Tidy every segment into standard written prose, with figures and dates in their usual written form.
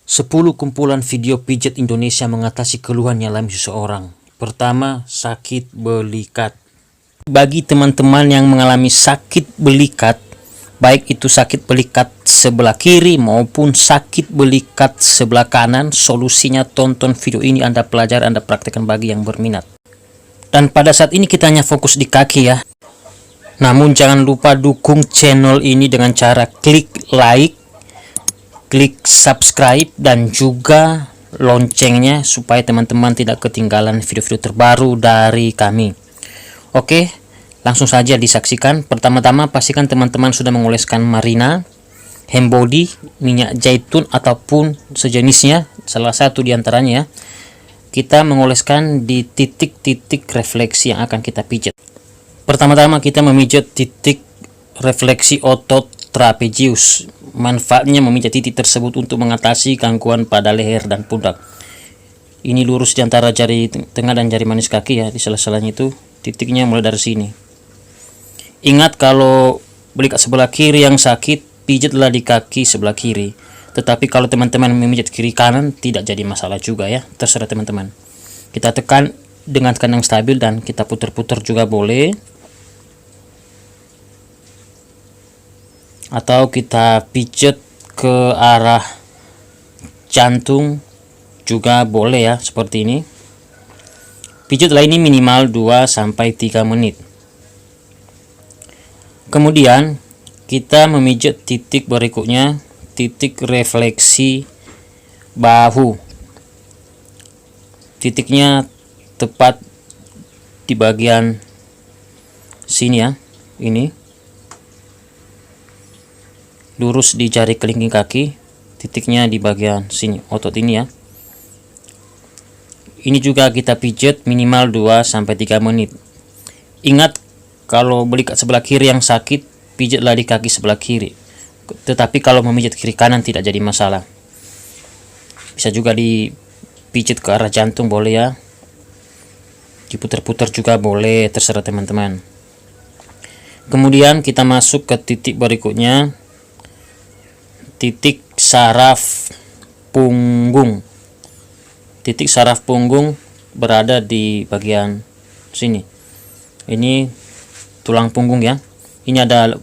10 kumpulan video pijat Indonesia mengatasi keluhan yang alami seseorang. Pertama, sakit belikat. Bagi teman-teman yang mengalami sakit belikat, baik itu sakit belikat sebelah kiri maupun sakit belikat sebelah kanan, solusinya tonton video ini, Anda pelajari, Anda praktekkan bagi yang berminat. Dan pada saat ini kita hanya fokus di kaki ya. Namun jangan lupa dukung channel ini dengan cara klik like, klik subscribe, dan juga loncengnya supaya teman-teman tidak ketinggalan video-video terbaru dari kami. Oke, langsung saja disaksikan. Pertama-tama pastikan teman-teman sudah mengoleskan marina, hand body, minyak zaitun ataupun sejenisnya, salah satu diantaranya ya. Kita mengoleskan di titik-titik refleksi yang akan kita pijat. Pertama-tama kita memijat titik refleksi otot trapezius. Manfaatnya memijat titik tersebut untuk mengatasi gangguan pada leher dan pundak. Ini lurus di antara jari tengah dan jari manis kaki ya, di sela-selanya itu titiknya mulai dari sini. Ingat, kalau belikat sebelah kiri yang sakit, pijatlah di kaki sebelah kiri. Tetapi kalau teman-teman memijat kiri kanan, tidak jadi masalah juga ya, terserah teman-teman. Kita tekan dengan tekanan yang stabil dan kita putar-putar juga boleh. Atau kita pijat ke arah jantung juga boleh ya, seperti ini. Pijatlah ini minimal 2-3 menit. Kemudian kita memijat titik berikutnya, titik refleksi bahu. Titiknya tepat di bagian sini ya, ini lurus di jari kelingking kaki, titiknya di bagian sini, otot ini ya. Ini juga kita pijat minimal 2-3 menit. Ingat, kalau belikat sebelah kiri yang sakit, pijatlah di kaki sebelah kiri. Tetapi kalau memijat kiri kanan tidak jadi masalah. Bisa juga dipijat ke arah jantung boleh ya. Diputar-putar juga boleh, terserah teman-teman. Kemudian kita masuk ke titik berikutnya, titik saraf punggung. Titik saraf punggung berada di bagian sini. Ini tulang punggung ya. Ini ada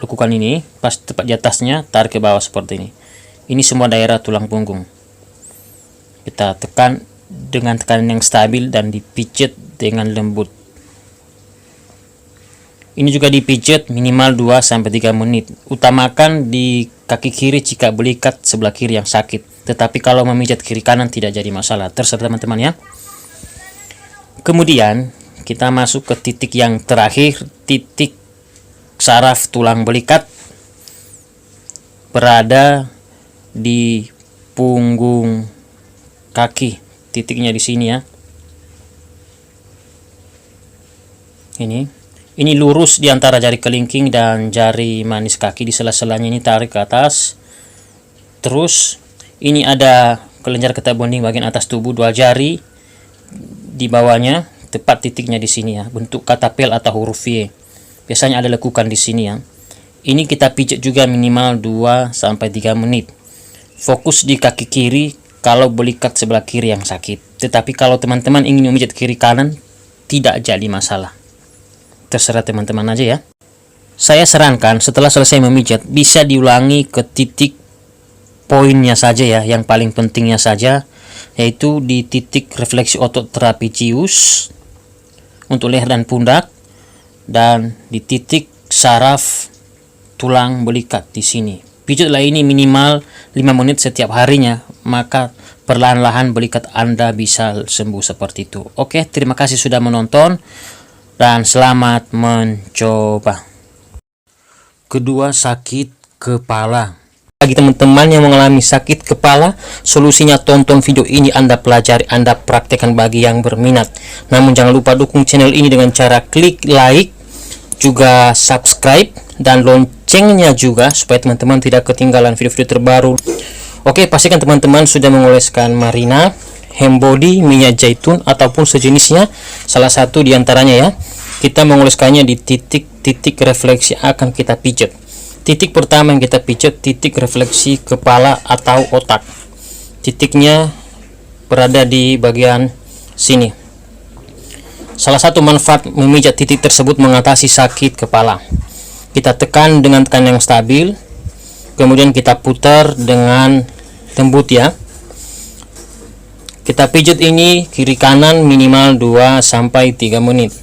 lekukan ini, pas tepat di atasnya, tarik ke bawah seperti ini. Ini semua daerah tulang punggung. Kita tekan dengan tekanan yang stabil dan dipijat dengan lembut. Ini juga dipijat minimal 2-3 menit. Utamakan di kaki kiri jika belikat sebelah kiri yang sakit. Tetapi kalau memijat kiri kanan tidak jadi masalah. Terserah teman-teman ya. Kemudian kita masuk ke titik yang terakhir, titik saraf tulang belikat berada di punggung kaki. Titiknya di sini ya. Ini lurus di antara jari kelingking dan jari manis kaki, di sela-selanya ini tarik ke atas. Terus ini ada kelenjar getah bening bagian atas tubuh, 2 jari di bawahnya, tepat titiknya di sini ya, bentuk katapel atau huruf Y. Biasanya ada lekukan di sini ya. Ini kita pijat juga minimal 2-3 menit. Fokus di kaki kiri kalau belikat sebelah kiri yang sakit. Tetapi kalau teman-teman ingin memijat kiri kanan, tidak jadi masalah. Terserah teman-teman aja ya. Saya sarankan setelah selesai memijat bisa diulangi ke titik poinnya saja ya, yang paling pentingnya saja, yaitu di titik refleksi otot trapezius untuk leher dan pundak, dan di titik saraf tulang belikat di sini. Pijatlah ini minimal 5 menit setiap harinya, maka perlahan-lahan belikat Anda bisa sembuh seperti itu. Oke, terima kasih sudah menonton dan selamat mencoba. Kedua, sakit kepala. Bagi teman-teman yang mengalami sakit kepala, solusinya tonton video ini, Anda pelajari, Anda praktekkan bagi yang berminat. Namun jangan lupa dukung channel ini dengan cara klik like, juga subscribe, dan loncengnya juga supaya teman-teman tidak ketinggalan video-video terbaru. Oke, pastikan teman-teman sudah mengoleskan marina, hand body, minyak zaitun ataupun sejenisnya, salah satu diantaranya ya. Kita mengoleskannya di titik-titik refleksi akan kita pijat. Titik pertama yang kita pijat, titik refleksi kepala atau otak. titiknya berada di bagian sini. Salah satu manfaat memijat titik tersebut mengatasi sakit kepala. Kita tekan dengan tekanan yang stabil, kemudian kita putar dengan lembut ya. Kita pijat ini kiri kanan minimal 2-3 menit.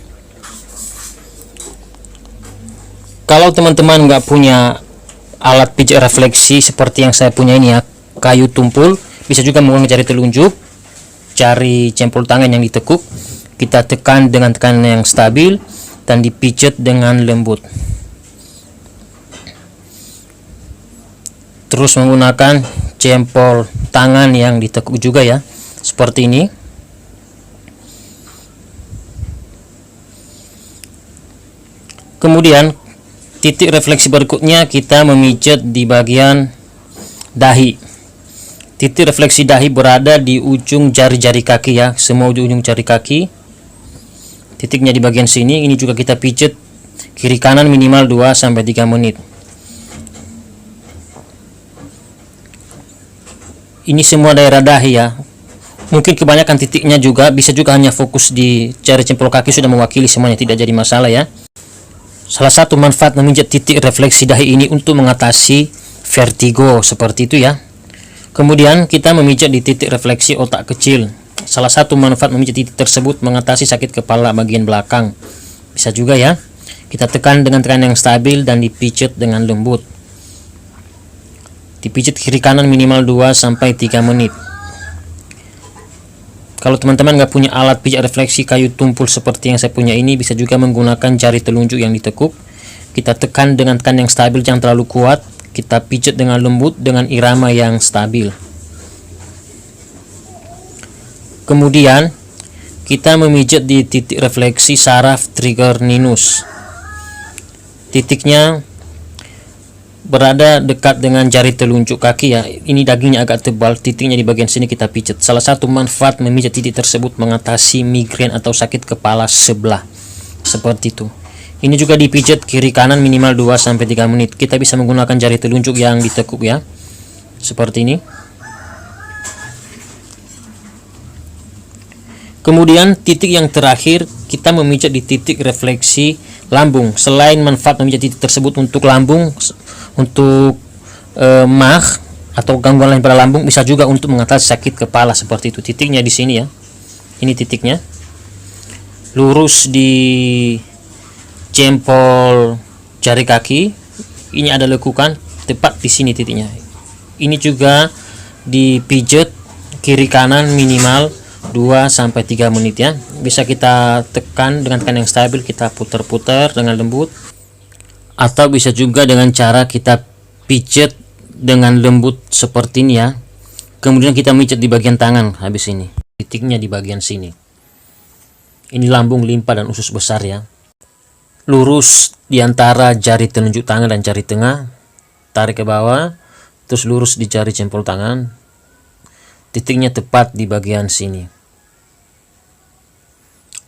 Kalau teman-teman nggak punya alat pijat refleksi seperti yang saya punya ini ya, kayu tumpul, bisa juga menggunakan jari telunjuk, jari jempol tangan yang ditekuk. Kita tekan dengan tekanan yang stabil dan dipijat dengan lembut. Terus menggunakan jempol tangan yang ditekuk juga ya, seperti ini. Kemudian titik refleksi berikutnya kita memijat di bagian dahi. Titik refleksi dahi berada di ujung jari-jari kaki ya, semua ujung jari kaki. Titiknya di bagian sini. Ini juga kita pijat kiri kanan minimal 2-3 menit. Ini semua daerah dahi ya. Mungkin kebanyakan titiknya juga bisa juga hanya fokus di jari jempol kaki, sudah mewakili semuanya, tidak jadi masalah ya. Salah satu manfaat memijat titik refleksi dahi ini untuk mengatasi vertigo seperti itu ya. Kemudian kita memijat di titik refleksi otak kecil. Salah satu manfaat memijat titik tersebut mengatasi sakit kepala bagian belakang. Bisa juga ya. Kita tekan dengan tekanan yang stabil dan dipijat dengan lembut. Dipijat kiri kanan minimal 2-3 menit. Kalau teman-teman nggak punya alat pijat refleksi kayu tumpul seperti yang saya punya ini, bisa juga menggunakan jari telunjuk yang ditekuk. Kita tekan dengan tekanan yang stabil, jangan terlalu kuat. Kita pijat dengan lembut dengan irama yang stabil. Kemudian kita memijat di titik refleksi saraf trigeminus. Titiknya berada dekat dengan jari telunjuk kaki ya. Ini dagingnya agak tebal, titiknya di bagian sini kita pijat. Salah satu manfaat memijat titik tersebut mengatasi migrain atau sakit kepala sebelah. Seperti itu. Ini juga dipijat kiri kanan minimal 2-3 menit. Kita bisa menggunakan jari telunjuk yang ditekuk ya. Seperti ini. Kemudian titik yang terakhir kita memijat di titik refleksi lambung. Selain manfaat memijat titik tersebut untuk lambung, untuk mah atau gangguan lain pada lambung, bisa juga untuk mengatasi sakit kepala seperti itu. Titiknya di sini ya. Ini titiknya. Lurus di jempol jari kaki. Ini ada lekukan, tepat di sini titiknya. Ini juga dipijat kiri kanan minimal 2-3 menit ya. Bisa kita tekan dengan tekanan yang stabil, kita putar-putar dengan lembut, atau bisa juga dengan cara kita pijat dengan lembut seperti ini ya. Kemudian kita pijat di bagian tangan habis ini. Titiknya di bagian sini. Ini lambung, limpa dan usus besar ya. Lurus di antara jari telunjuk tangan dan jari tengah, tarik ke bawah, terus lurus di jari jempol tangan. Titiknya tepat di bagian sini.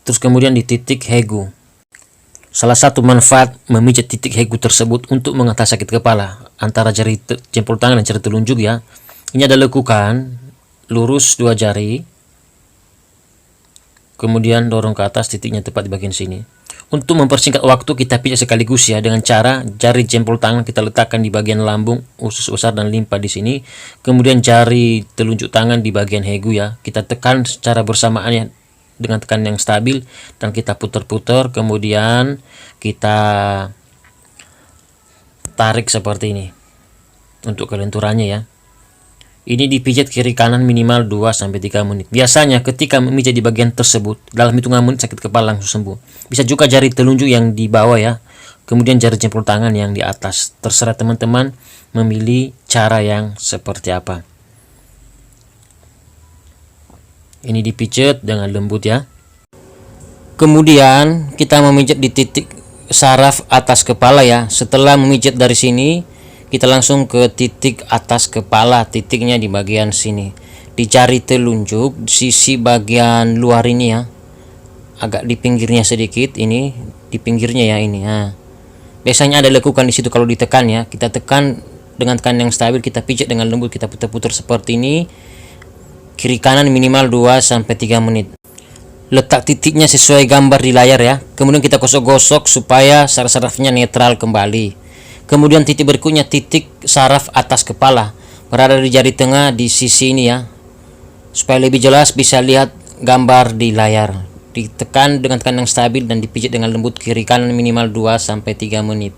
Terus kemudian di titik hegu. Salah satu manfaat memijat titik hegu tersebut untuk mengatasi sakit kepala antara jari jempol tangan dan jari telunjuk ya. Ini ada lekukan, lurus 2 jari, kemudian dorong ke atas, titiknya tepat di bagian sini. Untuk mempersingkat waktu kita pijat sekaligus ya, dengan cara jari jempol tangan kita letakkan di bagian lambung, usus besar dan limpa di sini. Kemudian jari telunjuk tangan di bagian hegu ya. Kita tekan secara bersamaan ya, dengan tekanan yang stabil, dan kita putar-putar, kemudian kita tarik seperti ini untuk kelenturannya ya. Ini dipijat kiri kanan minimal 2-3 menit. Biasanya ketika memijat di bagian tersebut, dalam hitungan menit sakit kepala langsung sembuh. Bisa juga jari telunjuk yang di bawah ya, kemudian jari jempol tangan yang di atas. Terserah teman-teman memilih cara yang seperti apa. Ini dipijat dengan lembut ya. Kemudian kita memijat di titik saraf atas kepala ya. Setelah memijat dari sini, kita langsung ke titik atas kepala. Titiknya di bagian sini. Di jari telunjuk sisi bagian luar ini ya. Agak di pinggirnya sedikit, ini di pinggirnya ya ini. Nah, biasanya ada lekukan di situ kalau ditekan ya. Kita tekan dengan tekanan yang stabil, kita pijat dengan lembut, kita putar-putar seperti ini. kiri kanan minimal 2-3 menit. Letak titiknya sesuai gambar di layar ya. Kemudian kita gosok-gosok supaya saraf-sarafnya netral kembali. Kemudian titik berikutnya titik saraf atas kepala, berada di jari tengah di sisi ini ya. Supaya lebih jelas bisa lihat gambar di layar. Ditekan dengan tekan yang stabil dan dipijit dengan lembut kiri kanan minimal 2-3 menit.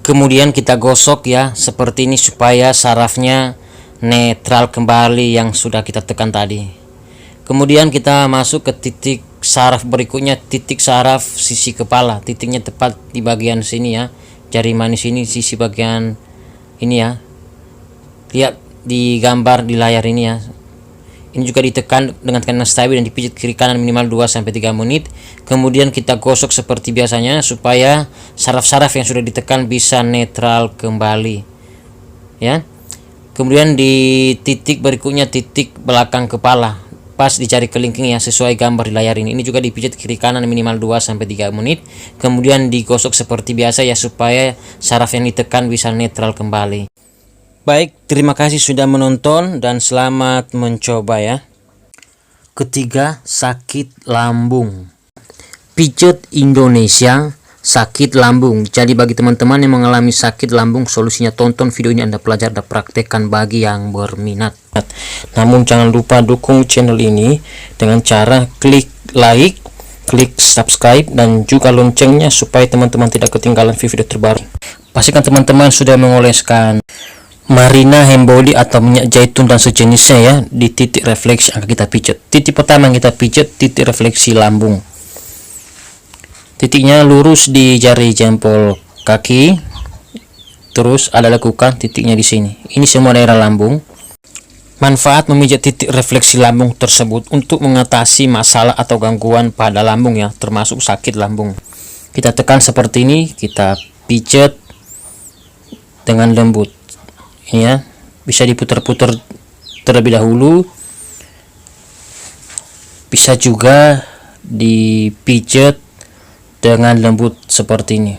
Kemudian kita gosok ya seperti ini supaya sarafnya netral kembali yang sudah kita tekan tadi. Kemudian kita masuk ke titik saraf berikutnya, titik saraf sisi kepala. Titiknya tepat di bagian sini ya, jari manis ini sisi bagian ini ya. Lihat di gambar di layar ini ya. Ini juga ditekan dengan tekanan stabil dan dipijit kiri kanan minimal 2-3 menit. Kemudian kita gosok seperti biasanya supaya saraf-saraf yang sudah ditekan bisa netral kembali ya. Kemudian di titik berikutnya, titik belakang kepala, pas di jari kelingking ya, sesuai gambar di layar ini. Ini juga dipijit kiri kanan minimal 2-3 menit. Kemudian digosok seperti biasa ya supaya saraf yang ditekan bisa netral kembali. Baik, terima kasih sudah menonton dan selamat mencoba ya. Ketiga, sakit lambung. Pijet Indonesia sakit lambung. Jadi bagi teman-teman yang mengalami sakit lambung, solusinya tonton video ini, Anda pelajari dan praktekkan bagi yang berminat. Namun jangan lupa dukung channel ini dengan cara klik like, klik subscribe, dan juga loncengnya supaya teman-teman tidak ketinggalan video terbaru. Pastikan teman-teman sudah mengoleskan Marina Hembody atau minyak zaitun dan sejenisnya ya di titik refleksi yang akan kita pijat. Titik pertama yang kita pijat titik refleksi lambung. Titiknya lurus di jari jempol kaki, terus ada lekukan titiknya di sini. Ini semua daerah lambung. Manfaat memijat titik refleksi lambung tersebut untuk mengatasi masalah atau gangguan pada lambung ya, termasuk sakit lambung. Kita tekan seperti ini, kita pijat dengan lembut. Ini ya, bisa diputar-putar terlebih dahulu. Bisa juga dipijat dengan lembut seperti ini.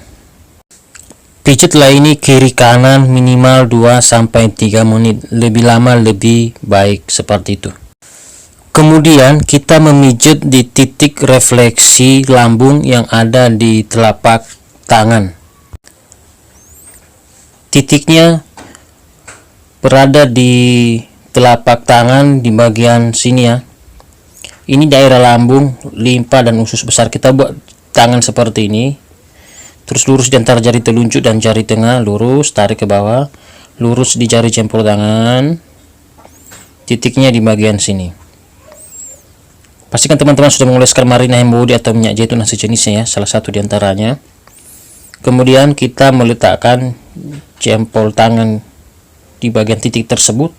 Pijatlah ini kiri kanan minimal 2-3 menit, lebih lama lebih baik seperti itu. Kemudian kita memijat di titik refleksi lambung yang ada di telapak tangan. Titiknya berada di telapak tangan di bagian sini ya. Ini daerah lambung, limpa dan usus besar. Kita buat tangan seperti ini, terus lurus di antara jari telunjuk dan jari tengah, lurus tarik ke bawah, lurus di jari jempol tangan, titiknya di bagian sini. Pastikan teman-teman sudah mengoleskan Marina Hembody atau minyak zaitun dan sejenisnya ya, salah satu di antaranya. Kemudian kita meletakkan jempol tangan di bagian titik tersebut,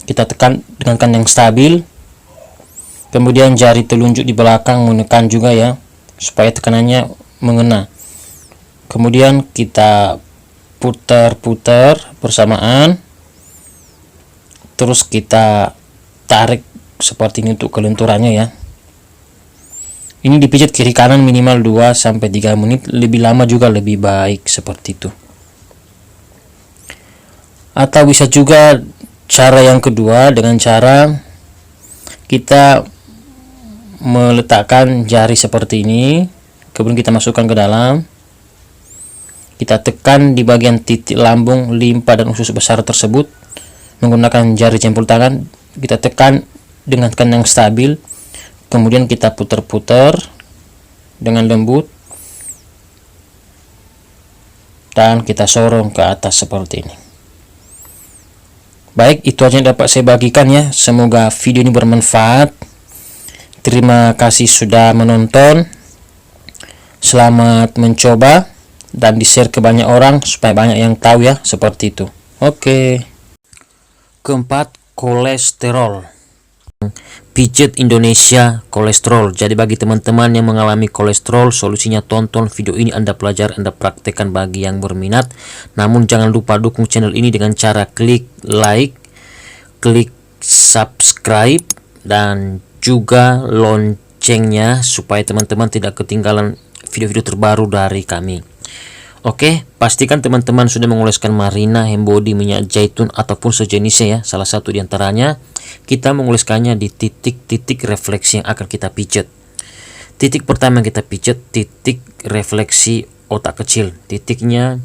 kita tekan dengan tekan yang stabil. Kemudian jari telunjuk di belakang menekan juga ya, supaya tekanannya mengena. Kemudian kita putar-putar bersamaan, terus kita tarik seperti ini untuk kelenturannya ya. Ini dipijat kiri kanan minimal 2-3 menit, lebih lama juga lebih baik seperti itu. Atau bisa juga cara yang kedua dengan cara kita meletakkan jari seperti ini, kemudian kita masukkan ke dalam, kita tekan di bagian titik lambung, limpa dan usus besar tersebut menggunakan jari jempol tangan. Kita tekan dengan tekan yang stabil, kemudian kita putar-putar dengan lembut dan kita sorong ke atas seperti ini. Baik, itu aja yang dapat saya bagikan ya. Semoga video ini bermanfaat. Terima kasih sudah menonton. Selamat mencoba dan di-share ke banyak orang supaya banyak yang tahu ya, seperti itu. Oke. Keempat, kolesterol. Pijet Indonesia kolesterol. Jadi bagi teman-teman yang mengalami kolesterol, solusinya tonton video ini, Anda pelajari, Anda praktekkan bagi yang berminat. Namun jangan lupa dukung channel ini dengan cara klik like, klik subscribe, dan juga loncengnya supaya teman-teman tidak ketinggalan video-video terbaru dari kami. Oke, pastikan teman-teman sudah mengoleskan marina, hembody, minyak zaitun ataupun sejenisnya ya. Salah satu di antaranya kita mengoleskannya di titik-titik refleksi yang akan kita pijat. Titik pertama yang kita pijat titik refleksi otak kecil. Titiknya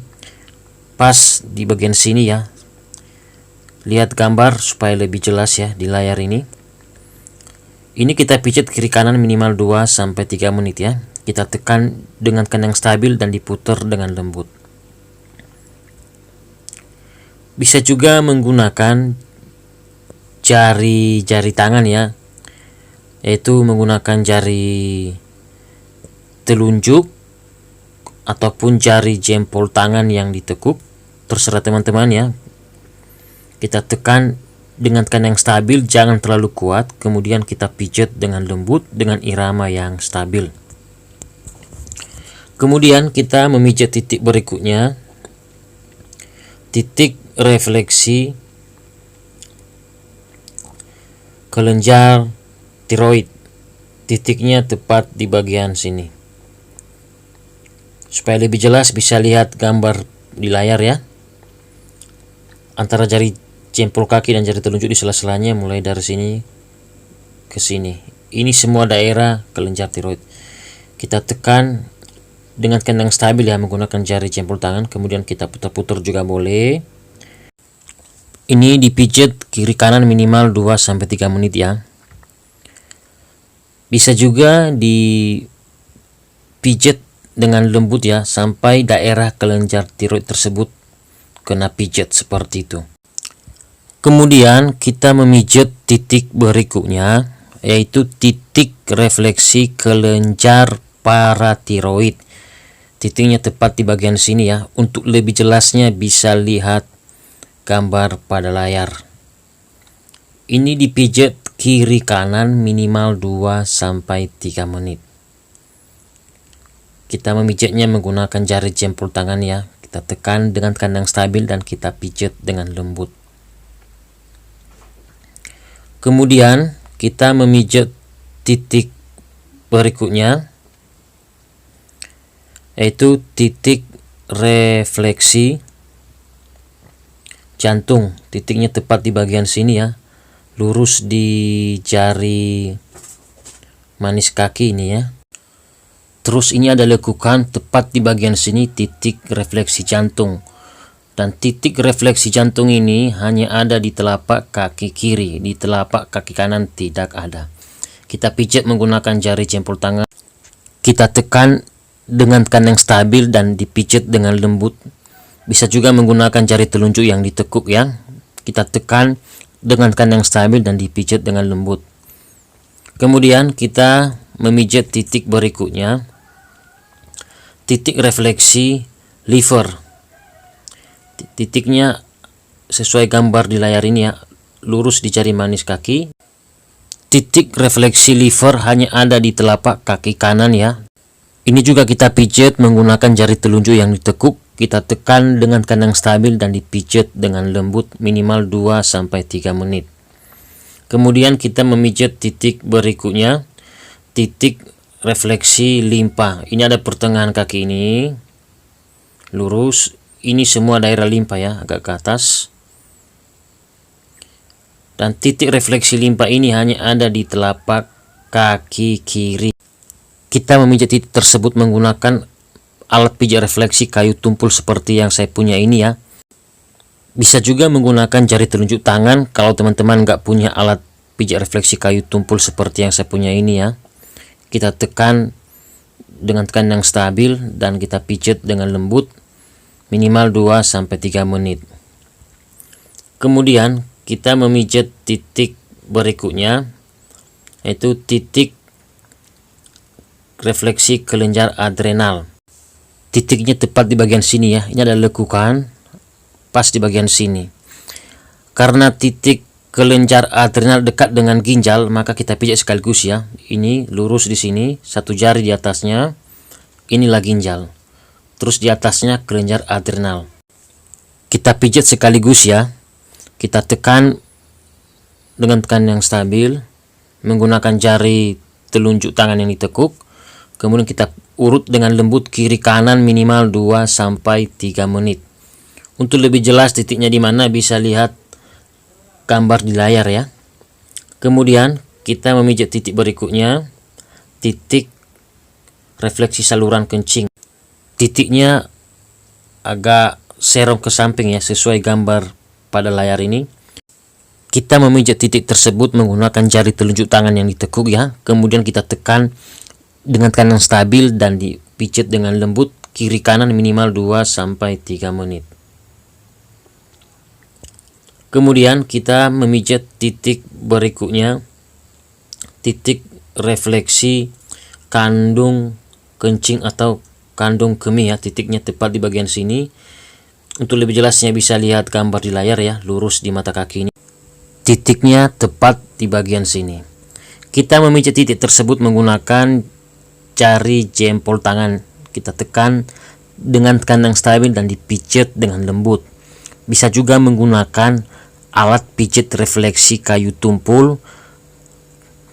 pas di bagian sini ya. Lihat gambar supaya lebih jelas ya di layar ini. Ini kita pijat kiri kanan minimal 2-3 menit ya. Kita tekan dengan yang stabil dan diputar dengan lembut. Bisa juga menggunakan jari tangan ya, yaitu menggunakan jari telunjuk ataupun jari jempol tangan yang ditekuk, terserah teman-teman ya. Kita tekan dengan yang stabil, jangan terlalu kuat, kemudian kita pijat dengan lembut dengan irama yang stabil. Kemudian kita memijat titik berikutnya, titik refleksi kelenjar tiroid. Titiknya tepat di bagian sini. Supaya lebih jelas bisa lihat gambar di layar ya. Antara jari jempol kaki dan jari telunjuk di sela-selanya, mulai dari sini ke sini. Ini semua daerah kelenjar tiroid. Kita tekan dengan yang stabil ya, menggunakan jari jempol tangan, kemudian kita putar-putar juga boleh. Ini dipijat kiri kanan minimal 2-3 menit ya. Bisa juga dipijat dengan lembut ya, sampai daerah kelenjar tiroid tersebut kena pijat seperti itu. Kemudian kita memijat titik berikutnya, yaitu titik refleksi kelenjar paratiroid. Titiknya tepat di bagian sini ya. Untuk lebih jelasnya bisa lihat gambar pada layar. Ini dipijat kiri kanan minimal 2-3 menit. Kita memijatnya menggunakan jari jempol tangan ya. Kita tekan dengan yang stabil dan kita pijat dengan lembut. Kemudian kita memijat titik berikutnya, yaitu titik refleksi jantung. Titiknya tepat di bagian sini ya, lurus di jari manis kaki ini ya. Terus ini ada lekukan tepat di bagian sini, titik refleksi jantung. Dan titik refleksi jantung ini hanya ada di telapak kaki kiri, di telapak kaki kanan tidak ada. Kita pijat menggunakan jari jempol tangan. Kita tekan dengan yang stabil dan dipijat dengan lembut. Bisa juga menggunakan jari telunjuk yang ditekuk ya. Kita tekan dengan yang stabil dan dipijat dengan lembut. Kemudian kita memijat titik berikutnya, titik refleksi liver. Titiknya sesuai gambar di layar ini ya, lurus di jari manis kaki. Titik refleksi liver hanya ada di telapak kaki kanan ya. Ini juga kita pijat menggunakan jari telunjuk yang ditekuk. Kita tekan dengan yang stabil dan dipijat dengan lembut minimal 2-3 menit. Kemudian kita memijat titik berikutnya, titik refleksi limpa. Ini ada pertengahan kaki ini, lurus. Ini semua daerah limpa ya, agak ke atas. Dan titik refleksi limpa ini hanya ada di telapak kaki kiri. Kita memijat titik tersebut menggunakan alat pijat refleksi kayu tumpul seperti yang saya punya ini ya. Bisa juga menggunakan jari telunjuk tangan kalau teman-teman nggak punya alat pijat refleksi kayu tumpul seperti yang saya punya ini ya. Kita tekan dengan yang stabil dan kita pijat dengan lembut minimal 2-3 menit. Kemudian kita memijat titik berikutnya, yaitu titik refleksi kelenjar adrenal. Titiknya tepat di bagian sini ya. Ini ada lekukan pas di bagian sini. Karena titik kelenjar adrenal dekat dengan ginjal, maka kita pijat sekaligus ya. Ini lurus di sini, satu jari di atasnya. Inilah ginjal. Terus di atasnya kelenjar adrenal. Kita pijat sekaligus ya. Kita tekan dengan tekan yang stabil menggunakan jari telunjuk tangan yang ditekuk. Kemudian kita urut dengan lembut kiri kanan minimal 2-3 menit. Untuk lebih jelas titiknya di mana bisa lihat gambar di layar ya. Kemudian kita memijat titik berikutnya, titik refleksi saluran kencing. Titiknya agak serong ke samping ya, sesuai gambar pada layar ini. Kita memijat titik tersebut menggunakan jari telunjuk tangan yang ditekuk ya. Kemudian kita tekan dengan tekanan stabil dan dipijat dengan lembut kiri kanan minimal 2-3 menit. Kemudian kita memijat titik berikutnya, titik refleksi kandung kencing atau kandung kemih ya. Titiknya tepat di bagian sini. Untuk lebih jelasnya bisa lihat gambar di layar ya, lurus di mata kaki ini. Titiknya tepat di bagian sini. Kita memijat titik tersebut menggunakan jari jempol tangan. Kita tekan dengan tekanan stabil dan dipijat dengan lembut. Bisa juga menggunakan alat pijat refleksi kayu tumpul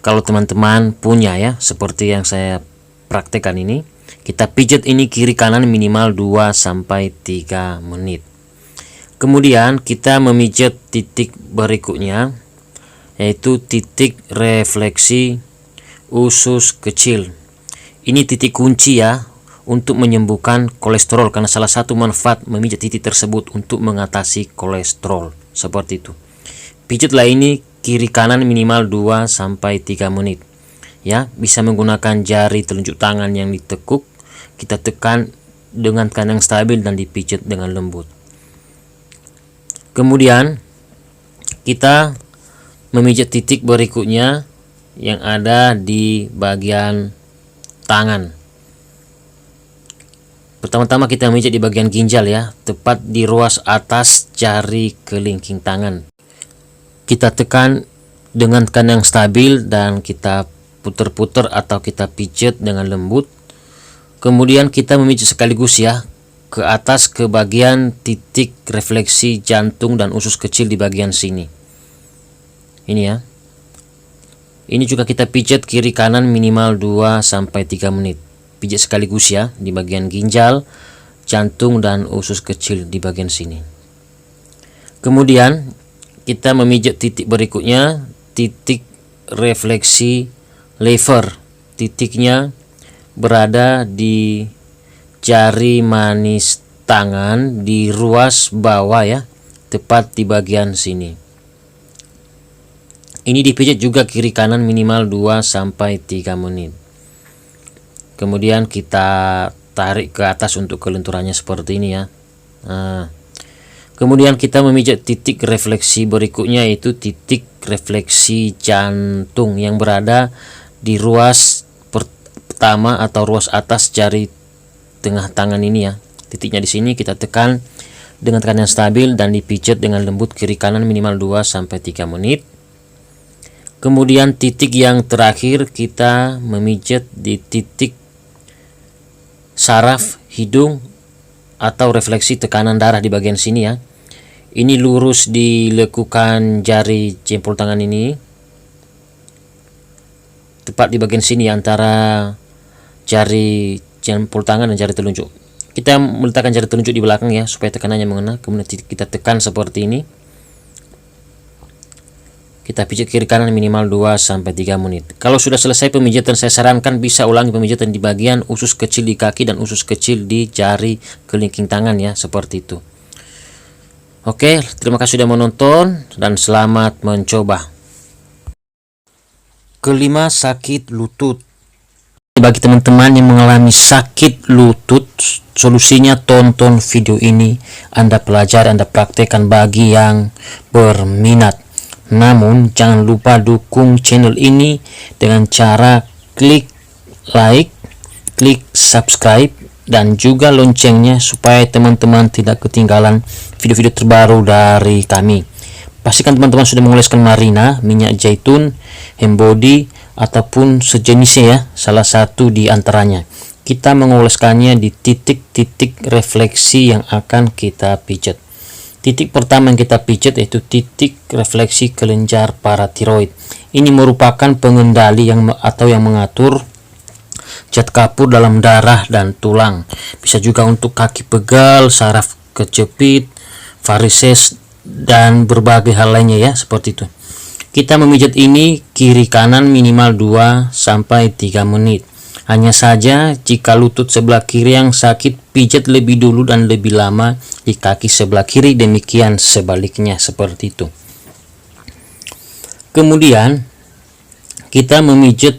kalau teman-teman punya ya, seperti yang saya praktekkan ini. Kita pijat ini kiri kanan minimal 2-3 menit. Kemudian kita memijat titik berikutnya, yaitu titik refleksi usus kecil. Ini titik kunci ya untuk menyembuhkan kolesterol, karena salah satu manfaat memijat titik tersebut untuk mengatasi kolesterol. Seperti itu. Pijatlah ini kiri kanan minimal 2-3 menit. Ya, bisa menggunakan jari telunjuk tangan yang ditekuk, kita tekan dengan tekanan stabil dan dipijat dengan lembut. Kemudian kita memijat titik berikutnya yang ada di bagian tangan. Pertama-tama kita memijat di bagian ginjal ya, tepat di ruas atas jari kelingking tangan. Kita tekan dengan tekanan stabil dan kita putar-putar atau kita pijat dengan lembut. Kemudian kita memijat sekaligus ya ke atas ke bagian titik refleksi jantung dan usus kecil di bagian sini. Ini ya. Ini juga kita pijat kiri kanan minimal 2-3 menit. Pijat sekaligus ya di bagian ginjal, jantung dan usus kecil di bagian sini. Kemudian kita memijat titik berikutnya, titik refleksi lever. Titiknya berada di jari manis tangan di ruas bawah ya, tepat di bagian sini. Ini dipijat juga kiri kanan minimal 2-3 menit. Kemudian kita tarik ke atas untuk kelenturannya seperti ini ya. Kemudian kita memijat titik refleksi berikutnya, yaitu titik refleksi jantung yang berada di ruas pertama atau ruas atas jari tengah tangan ini ya. Titiknya di sini kita tekan dengan tekanan stabil dan dipijat dengan lembut kiri kanan minimal 2-3 menit. Kemudian titik yang terakhir kita memijat di titik saraf hidung atau refleksi tekanan darah di bagian sini ya. Ini lurus dilekukan jari jempol tangan ini, tepat di bagian sini antara jari jempol tangan dan jari telunjuk. Kita meletakkan jari telunjuk di belakang ya, supaya tekanannya mengena. Kemudian kita tekan seperti ini. Kita pijat kiri kanan minimal 2-3 menit. Kalau sudah selesai pemijatan, saya sarankan bisa ulangi pemijatan di bagian usus kecil di kaki dan usus kecil di jari kelingking tangan ya, seperti itu. Oke, terima kasih sudah menonton dan selamat mencoba. Kelima, sakit lutut. Bagi teman-teman yang mengalami sakit lutut, solusinya tonton video ini, Anda pelajari, Anda praktekkan bagi yang berminat. Namun jangan lupa dukung channel ini dengan cara klik like, klik subscribe, dan juga loncengnya supaya teman-teman tidak ketinggalan video-video terbaru dari kami. Pastikan teman-teman sudah mengoleskan marina, minyak zaitun, hembody, ataupun sejenisnya ya, salah satu di antaranya. Kita mengoleskannya di titik-titik refleksi yang akan kita pijat. Titik pertama yang kita pijat yaitu titik refleksi kelenjar paratiroid. Ini merupakan pengendali yang mengatur zat kapur dalam darah dan tulang. Bisa juga untuk kaki pegal, saraf kejepit, varises, dan berbagai hal lainnya ya, seperti itu. Kita memijat ini kiri kanan minimal 2-3 menit. Hanya saja jika lutut sebelah kiri yang sakit, pijat lebih dulu dan lebih lama di kaki sebelah kiri, demikian sebaliknya, seperti itu. Kemudian kita memijat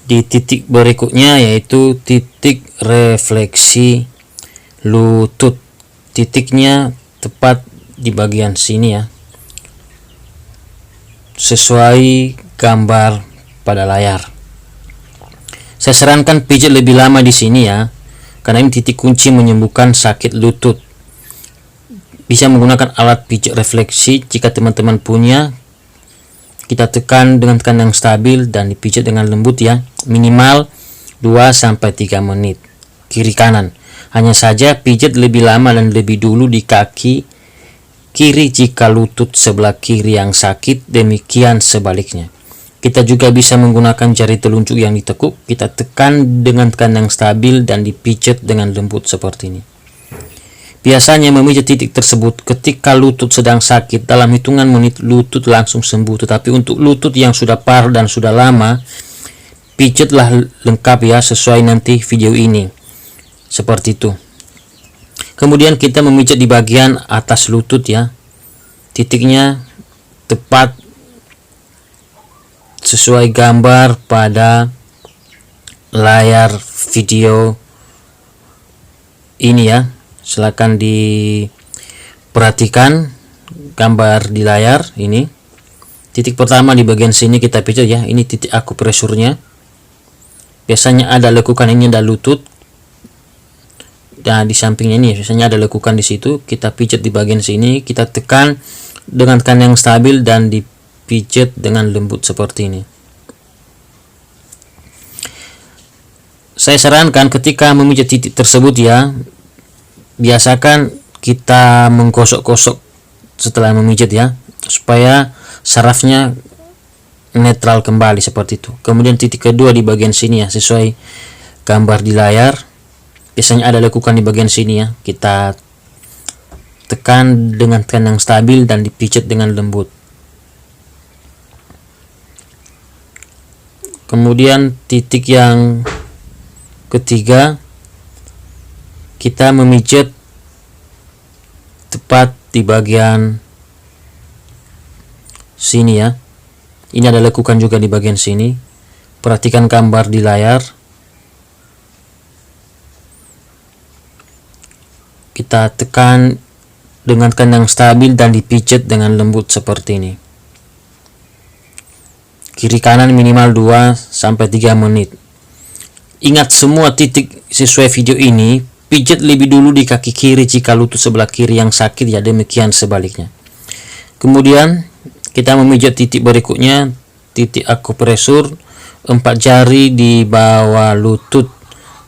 di titik berikutnya, yaitu titik refleksi lutut. Titiknya tepat di bagian sini ya, sesuai gambar pada layar. Saya sarankan pijat lebih lama di sini ya, karena ini titik kunci menyembuhkan sakit lutut. Bisa menggunakan alat pijat refleksi jika teman-teman punya. Kita tekan dengan tekanan yang stabil dan dipijat dengan lembut ya, minimal 2-3 menit kiri kanan. Hanya saja pijat lebih lama dan lebih dulu di kaki kiri jika lutut sebelah kiri yang sakit, demikian sebaliknya. Kita juga bisa menggunakan jari telunjuk yang ditekuk, kita tekan dengan tekanan yang stabil dan dipijat dengan lembut seperti ini. Biasanya memijat titik tersebut ketika lutut sedang sakit, dalam hitungan menit lutut langsung sembuh. Tetapi untuk lutut yang sudah parah dan sudah lama, pijatlah lengkap ya, sesuai nanti video ini. Seperti itu. Kemudian kita memijat di bagian atas lutut ya. Titiknya tepat sesuai gambar pada layar video ini ya. Silakan diperhatikan gambar di layar ini. Titik pertama di bagian sini kita pijat ya. Ini titik akupresurnya. Biasanya ada lekukan, ini ada lutut. Dan di sampingnya ini biasanya ada lekukan di situ. Kita pijat di bagian sini, kita tekan dengan tekanan yang stabil dan dipijat dengan lembut seperti ini. Saya sarankan ketika memijat titik tersebut ya, biasakan kita menggosok-gosok setelah memijat ya, supaya sarafnya netral kembali seperti itu. Kemudian titik kedua di bagian sini ya, sesuai gambar di layar. Biasanya ada lekukan di bagian sini ya, kita tekan dengan tekanan yang stabil dan dipijat dengan lembut. Kemudian titik yang ketiga, kita memijat tepat di bagian sini ya. Ini ada lekukan juga di bagian sini. Perhatikan gambar di layar. Kita tekan dengan tekanan yang stabil dan dipijat dengan lembut seperti ini. Kiri kanan minimal 2-3 menit. Ingat semua titik sesuai video ini, pijat lebih dulu di kaki kiri jika lutut sebelah kiri yang sakit ya, demikian sebaliknya. Kemudian kita memijat titik berikutnya, titik akupresur 4 jari di bawah lutut.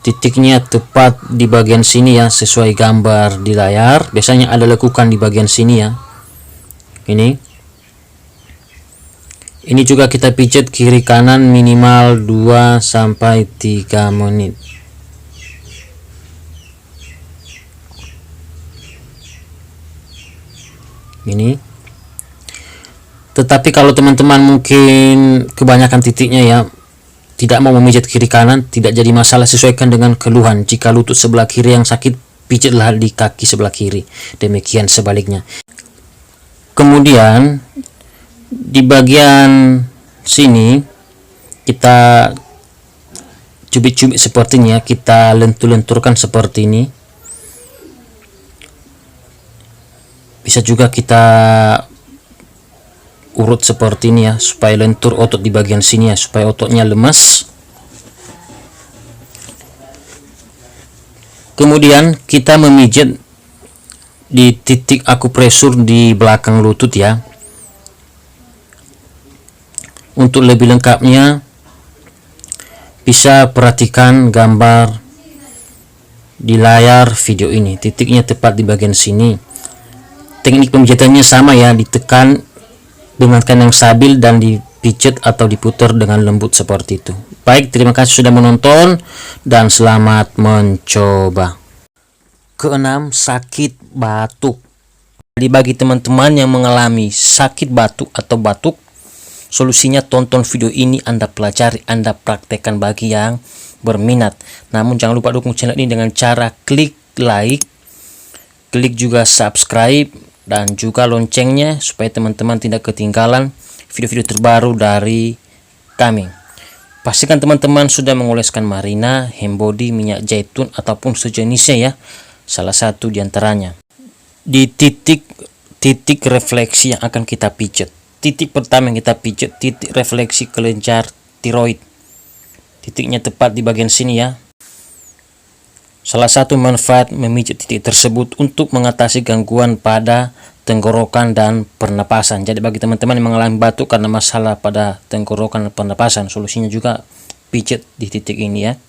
Titiknya tepat di bagian sini ya, sesuai gambar di layar. Biasanya ada lekukan di bagian sini ya. Ini juga kita pijat kiri kanan minimal 2-3 menit. Ini. Tetapi kalau teman-teman mungkin kebanyakan titiknya ya, tidak mau memijat kiri kanan, tidak jadi masalah, sesuaikan dengan keluhan. Jika lutut sebelah kiri yang sakit, pijatlah di kaki sebelah kiri, demikian sebaliknya. Kemudian di bagian sini kita cubit-cubit sepertinya, kita lentur-lenturkan seperti ini. Bisa juga kita urut seperti ini ya, supaya lentur otot di bagian sini ya, supaya ototnya lemas. Kemudian kita memijat di titik akupresur di belakang lutut ya. Untuk lebih lengkapnya bisa perhatikan gambar di layar video ini. Titiknya tepat di bagian sini. Teknik pemijatannya sama ya, ditekan dengan tekanan yang stabil dan pijet atau diputar dengan lembut seperti itu. Baik, terima kasih sudah menonton dan selamat mencoba. Keenam, sakit batuk. Jadi bagi teman-teman yang mengalami sakit batuk atau batuk, solusinya tonton video ini, Anda pelajari, Anda praktekkan bagi yang berminat. Namun jangan lupa dukung channel ini dengan cara klik like, klik juga subscribe, dan juga loncengnya supaya teman-teman tidak ketinggalan video-video terbaru dari kami. Pastikan teman-teman sudah mengoleskan marina, hembody, minyak zaitun ataupun sejenisnya ya, salah satu diantaranya. Di titik refleksi yang akan kita pijet, titik pertama yang kita pijet, titik refleksi kelenjar tiroid. Titiknya tepat di bagian sini ya. Salah satu manfaat memijat titik tersebut untuk mengatasi gangguan pada tenggorokan dan pernapasan. Jadi bagi teman-teman yang mengalami batuk karena masalah pada tenggorokan dan pernapasan, solusinya juga pijat di titik ini ya.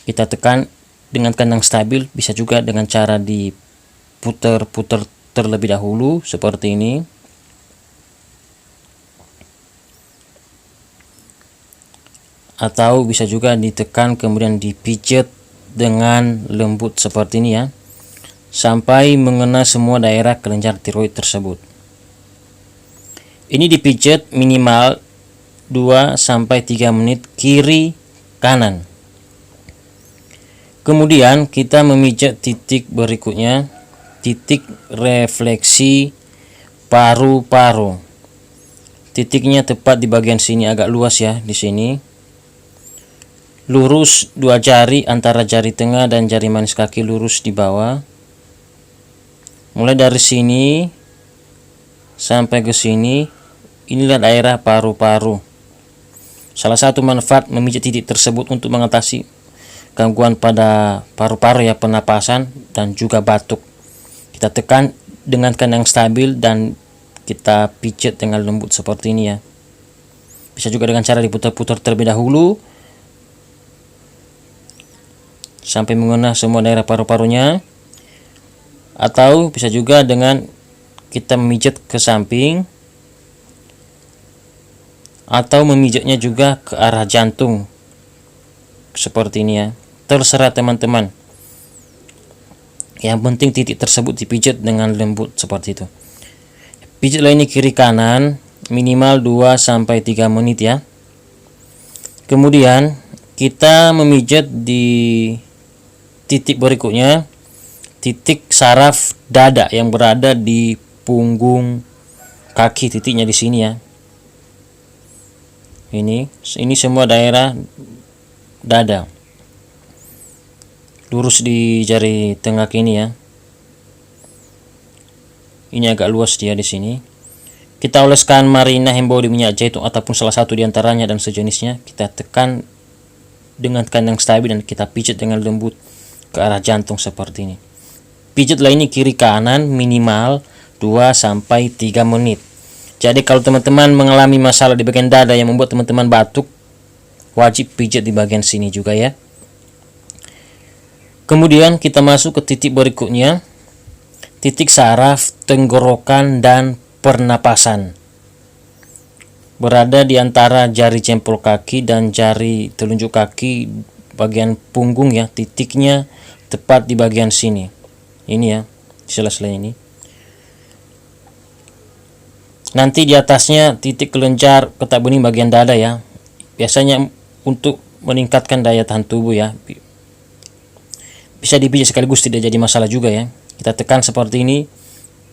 Kita tekan dengan kandang stabil, bisa juga dengan cara diputar-putar terlebih dahulu seperti ini. Atau bisa juga ditekan kemudian dipijat dengan lembut seperti ini ya, sampai mengena semua daerah kelenjar tiroid tersebut. Ini dipijat minimal 2-3 menit kiri kanan. Kemudian kita memijat titik berikutnya, titik refleksi paru-paru. Titiknya tepat di bagian sini, agak luas ya di sini. Lurus 2 jari antara jari tengah dan jari manis kaki, lurus di bawah. Mulai dari sini sampai ke sini, inilah daerah paru-paru. Salah satu manfaat memijat titik tersebut untuk mengatasi gangguan pada paru-paru ya, pernapasan dan juga batuk. Kita tekan dengan kandang stabil dan kita pijat dengan lembut seperti ini ya. Bisa juga dengan cara diputar-putar terlebih dahulu sampai mengena semua daerah paru-parunya, atau bisa juga dengan kita memijat ke samping atau memijatnya juga ke arah jantung seperti ini ya. Terserah teman-teman, yang penting titik tersebut dipijat dengan lembut seperti itu. Pijatlah ini kiri kanan minimal 2-3 menit ya. Kemudian kita memijat di titik berikutnya, titik saraf dada yang berada di punggung kaki, titiknya di sini ya. Ini semua daerah dada. Lurus di jari tengah kini ya. Ini agak luas dia di sini. Kita oleskan marina, hembody, minyak zaitun ataupun salah satu diantaranya dan sejenisnya. Kita tekan dengan kandang stabil dan kita pijat dengan lembut ke arah jantung seperti ini. Pijatlah ini kiri kanan minimal 2-3 menit. Jadi kalau teman-teman mengalami masalah di bagian dada yang membuat teman-teman batuk, wajib pijat di bagian sini juga ya. Kemudian kita masuk ke titik berikutnya, titik saraf tenggorokan dan pernapasan. Berada di antara jari jempol kaki dan jari telunjuk kaki bagian punggung ya. Titiknya tepat di bagian sini. Ini ya, di sela-sela ini. Nanti di atasnya titik kelenjar ketak bening bagian dada ya. Biasanya untuk meningkatkan daya tahan tubuh ya. Bisa dipijat sekaligus, tidak jadi masalah juga ya. Kita tekan seperti ini,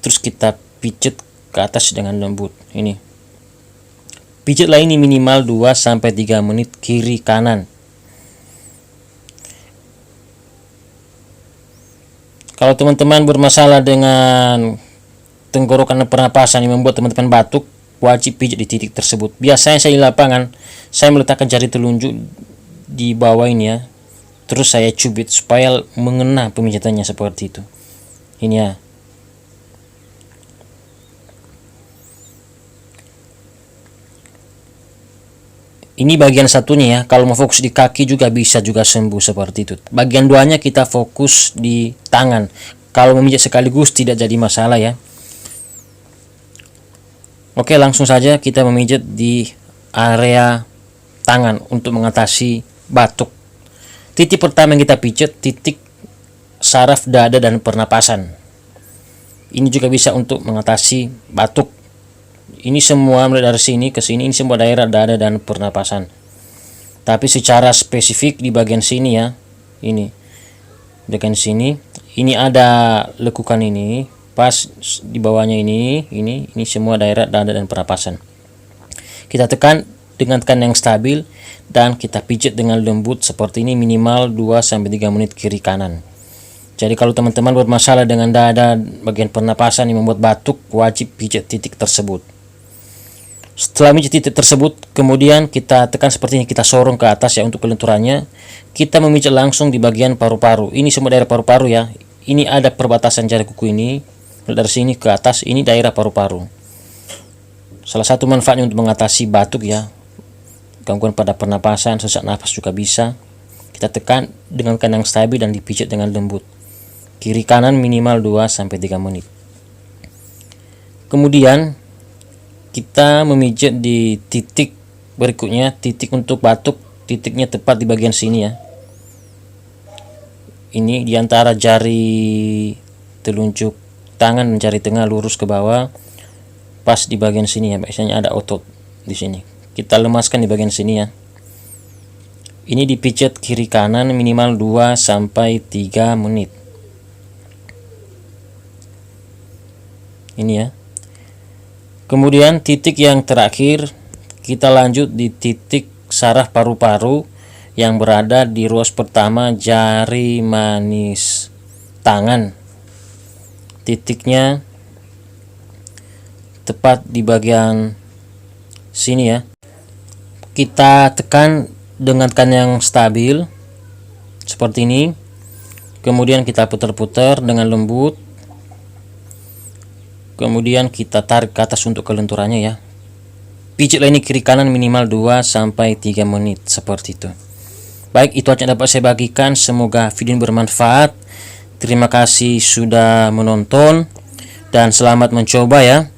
terus kita pijat ke atas dengan lembut. Ini. Pijatlah ini minimal 2-3 menit kiri kanan. Kalau teman-teman bermasalah dengan tenggorokan dan pernapasan yang membuat teman-teman batuk, wajib pijat di titik tersebut. Biasanya saya di lapangan, saya meletakkan jari telunjuk di bawah ini ya. Terus saya cubit supaya mengena pemijatannya seperti itu. Ini ya. Ini bagian satunya ya. Kalau mau fokus di kaki juga bisa juga sembuh seperti itu. Bagian duanya kita fokus di tangan. Kalau memijat sekaligus tidak jadi masalah ya. Oke, langsung saja kita memijat di area tangan untuk mengatasi batuk. Titik pertama yang kita pijat titik saraf dada dan pernapasan. Ini juga bisa untuk mengatasi batuk. Ini semua mulai dari sini ke sini, ini semua daerah dada dan pernapasan. Tapi secara spesifik di bagian sini ya, ini bagian sini, ini ada lekukan ini, pas di bawahnya ini semua daerah dada dan pernapasan. Kita tekan dengan tekan yang stabil dan kita pijat dengan lembut seperti ini minimal 2-3 menit kiri kanan. Jadi kalau teman-teman bermasalah dengan dada bagian pernapasan yang membuat batuk, wajib pijat titik tersebut. Setelah pijat titik tersebut, kemudian kita tekan seperti ini, kita sorong ke atas ya untuk kelenturannya. Kita memijat langsung di bagian paru-paru. Ini semua daerah paru-paru ya. Ini ada perbatasan jari kuku ini. Dari sini ke atas ini daerah paru-paru. Salah satu manfaatnya untuk mengatasi batuk ya. Gangguan pada pernapasan, sesak nafas juga bisa. Kita tekan dengan tekan yang stabil dan dipijat dengan lembut. Kiri kanan minimal 2-3 menit. Kemudian kita memijat di titik berikutnya, titik untuk batuk, titiknya tepat di bagian sini ya. Ini di antara jari telunjuk tangan dan jari tengah lurus ke bawah, pas di bagian sini ya, biasanya ada otot di sini. Kita lemaskan di bagian sini ya. Ini dipijat kiri kanan minimal 2-3 menit. Ini ya. Kemudian titik yang terakhir kita lanjut di titik saraf paru-paru yang berada di ruas pertama jari manis tangan. Titiknya tepat di bagian sini ya. Kita tekan dengan tekan yang stabil seperti ini. Kemudian kita putar-putar dengan lembut. Kemudian kita tarik ke atas untuk kelenturannya ya. Pijatlah ini kiri kanan minimal 2-3 menit seperti itu. Baik, itu aja yang dapat saya bagikan. Semoga video ini bermanfaat. Terima kasih sudah menonton dan selamat mencoba ya.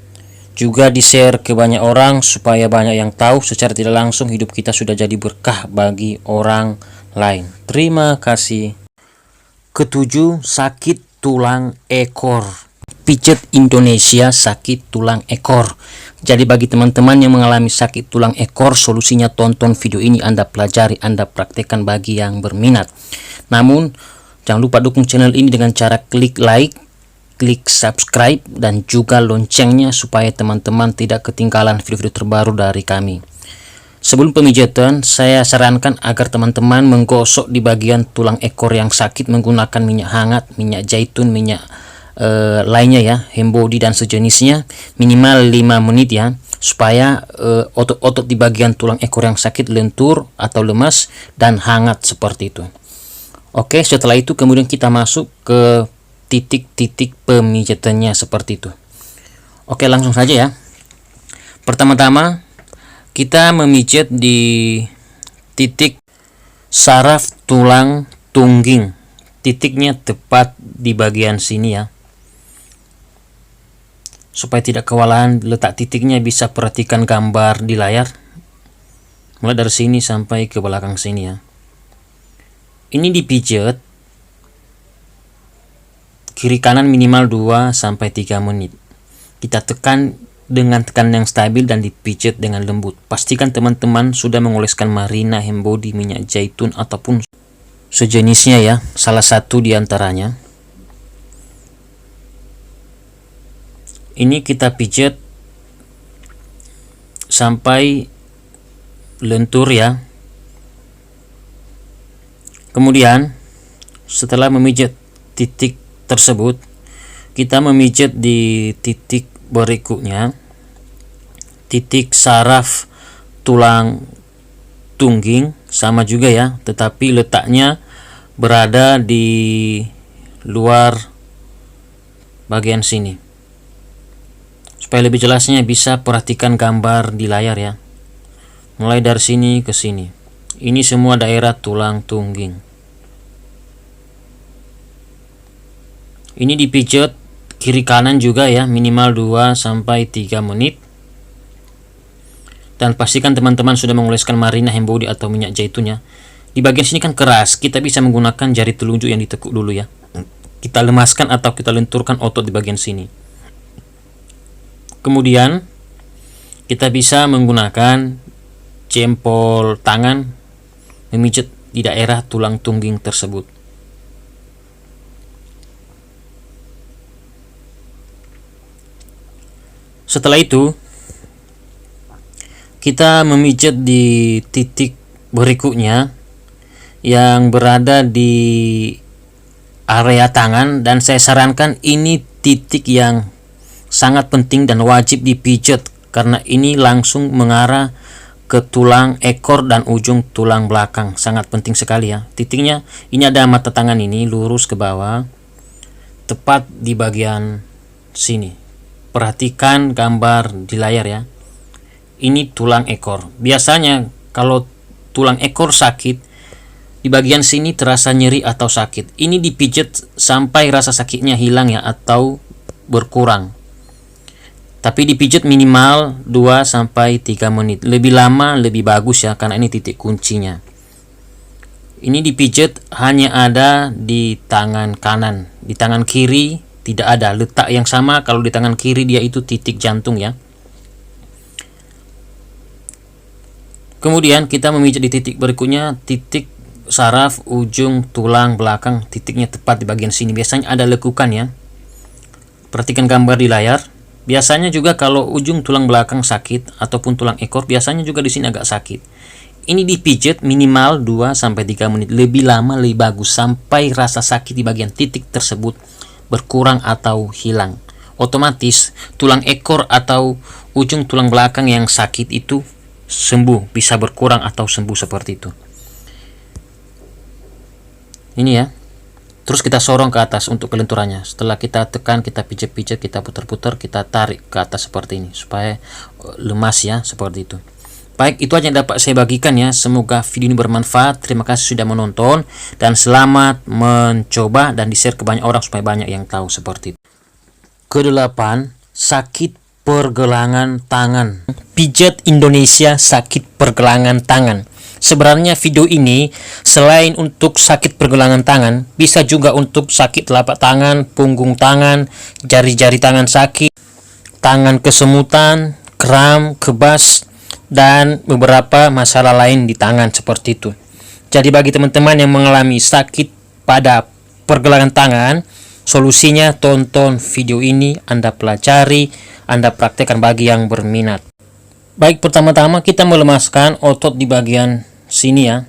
Juga di-share ke banyak orang supaya banyak yang tahu secara tidak langsung hidup kita sudah jadi berkah bagi orang lain. Terima kasih. Ketujuh, sakit tulang ekor. Pijat Indonesia sakit tulang ekor. Jadi bagi teman-teman yang mengalami sakit tulang ekor, solusinya tonton video ini, Anda pelajari, Anda praktekkan bagi yang berminat. Namun jangan lupa dukung channel ini dengan cara klik like, klik subscribe, dan juga loncengnya supaya teman-teman tidak ketinggalan video-video terbaru dari kami. Sebelum pemijatan, saya sarankan agar teman-teman menggosok di bagian tulang ekor yang sakit menggunakan minyak hangat, minyak zaitun, minyak lainnya ya, Hembody dan sejenisnya, minimal 5 menit ya, supaya otot-otot di bagian tulang ekor yang sakit lentur atau lemas dan hangat seperti itu. Oke, setelah itu kemudian kita masuk ke titik-titik pemijatannya seperti itu. Oke, langsung saja ya. Pertama-tama kita memijat di titik saraf tulang tungging. Titiknya tepat di bagian sini ya. Supaya tidak kewalahan letak titiknya, bisa perhatikan gambar di layar. Mulai dari sini sampai ke belakang sini ya. Ini dipijat kiri kanan minimal 2-3 menit. Kita tekan dengan tekan yang stabil dan dipijat dengan lembut. Pastikan teman-teman sudah mengoleskan marina, Hembody, minyak zaitun ataupun sejenisnya ya, salah satu di antaranya. Ini kita pijat sampai lentur ya. Kemudian setelah memijat titik tersebut, kita memijat di titik berikutnya, titik saraf tulang tungging, sama juga ya, tetapi letaknya berada di luar bagian sini. Supaya lebih jelasnya bisa perhatikan gambar di layar ya. Mulai dari sini ke sini. Ini semua daerah tulang tungging. Ini dipijat kiri kanan juga ya, minimal 2-3 menit. Dan pastikan teman-teman sudah mengoleskan marina hand body atau minyak zaitun ya. Di bagian sini kan keras, kita bisa menggunakan jari telunjuk yang ditekuk dulu ya. Kita lemaskan atau kita lenturkan otot di bagian sini. Kemudian kita bisa menggunakan jempol tangan memijat di daerah tulang tungging tersebut. Setelah itu kita memijat di titik berikutnya yang berada di area tangan, dan saya sarankan ini titik yang sangat penting dan wajib dipijat karena ini langsung mengarah ke tulang ekor dan ujung tulang belakang. Sangat penting sekali ya. Titiknya ini ada mata tangan ini lurus ke bawah, tepat di bagian sini. Perhatikan gambar di layar ya. Ini tulang ekor. Biasanya kalau tulang ekor sakit, di bagian sini terasa nyeri atau sakit. Ini dipijat sampai rasa sakitnya hilang ya, atau berkurang. Tapi dipijat minimal 2-3 menit. Lebih lama lebih bagus ya, karena ini titik kuncinya. Ini dipijat hanya ada di tangan kanan. Di tangan kiri tidak ada. Letak yang sama, kalau di tangan kiri dia itu titik jantung ya. Kemudian kita memijat di titik berikutnya, titik saraf ujung tulang belakang. Titiknya tepat di bagian sini. Biasanya ada lekukan ya. Perhatikan gambar di layar. Biasanya juga kalau ujung tulang belakang sakit ataupun tulang ekor, biasanya juga di sini agak sakit. Ini dipijat minimal 2-3 menit. Lebih lama lebih bagus, sampai rasa sakit di bagian titik tersebut berkurang atau hilang. Otomatis tulang ekor atau ujung tulang belakang yang sakit itu sembuh, bisa berkurang atau sembuh seperti itu. Ini ya. Terus kita sorong ke atas untuk kelenturannya. Setelah kita tekan, kita pijat-pijat, kita putar-putar, kita tarik ke atas seperti ini supaya lemas ya, seperti itu. Baik, itu aja yang dapat saya bagikan ya. Semoga video ini bermanfaat. Terima kasih sudah menonton dan selamat mencoba dan di-share ke banyak orang supaya banyak yang tahu seperti itu. Kedelapan, sakit pergelangan tangan. Pijat Indonesia sakit pergelangan tangan. Sebenarnya video ini selain untuk sakit pergelangan tangan, bisa juga untuk sakit telapak tangan, punggung tangan, jari-jari tangan sakit, tangan kesemutan, kram, kebas, dan beberapa masalah lain di tangan seperti itu. Jadi bagi teman-teman yang mengalami sakit pada pergelangan tangan, solusinya tonton video ini, Anda pelajari, Anda praktekkan bagi yang berminat. Baik, pertama-tama kita melemaskan otot di bagian sini ya.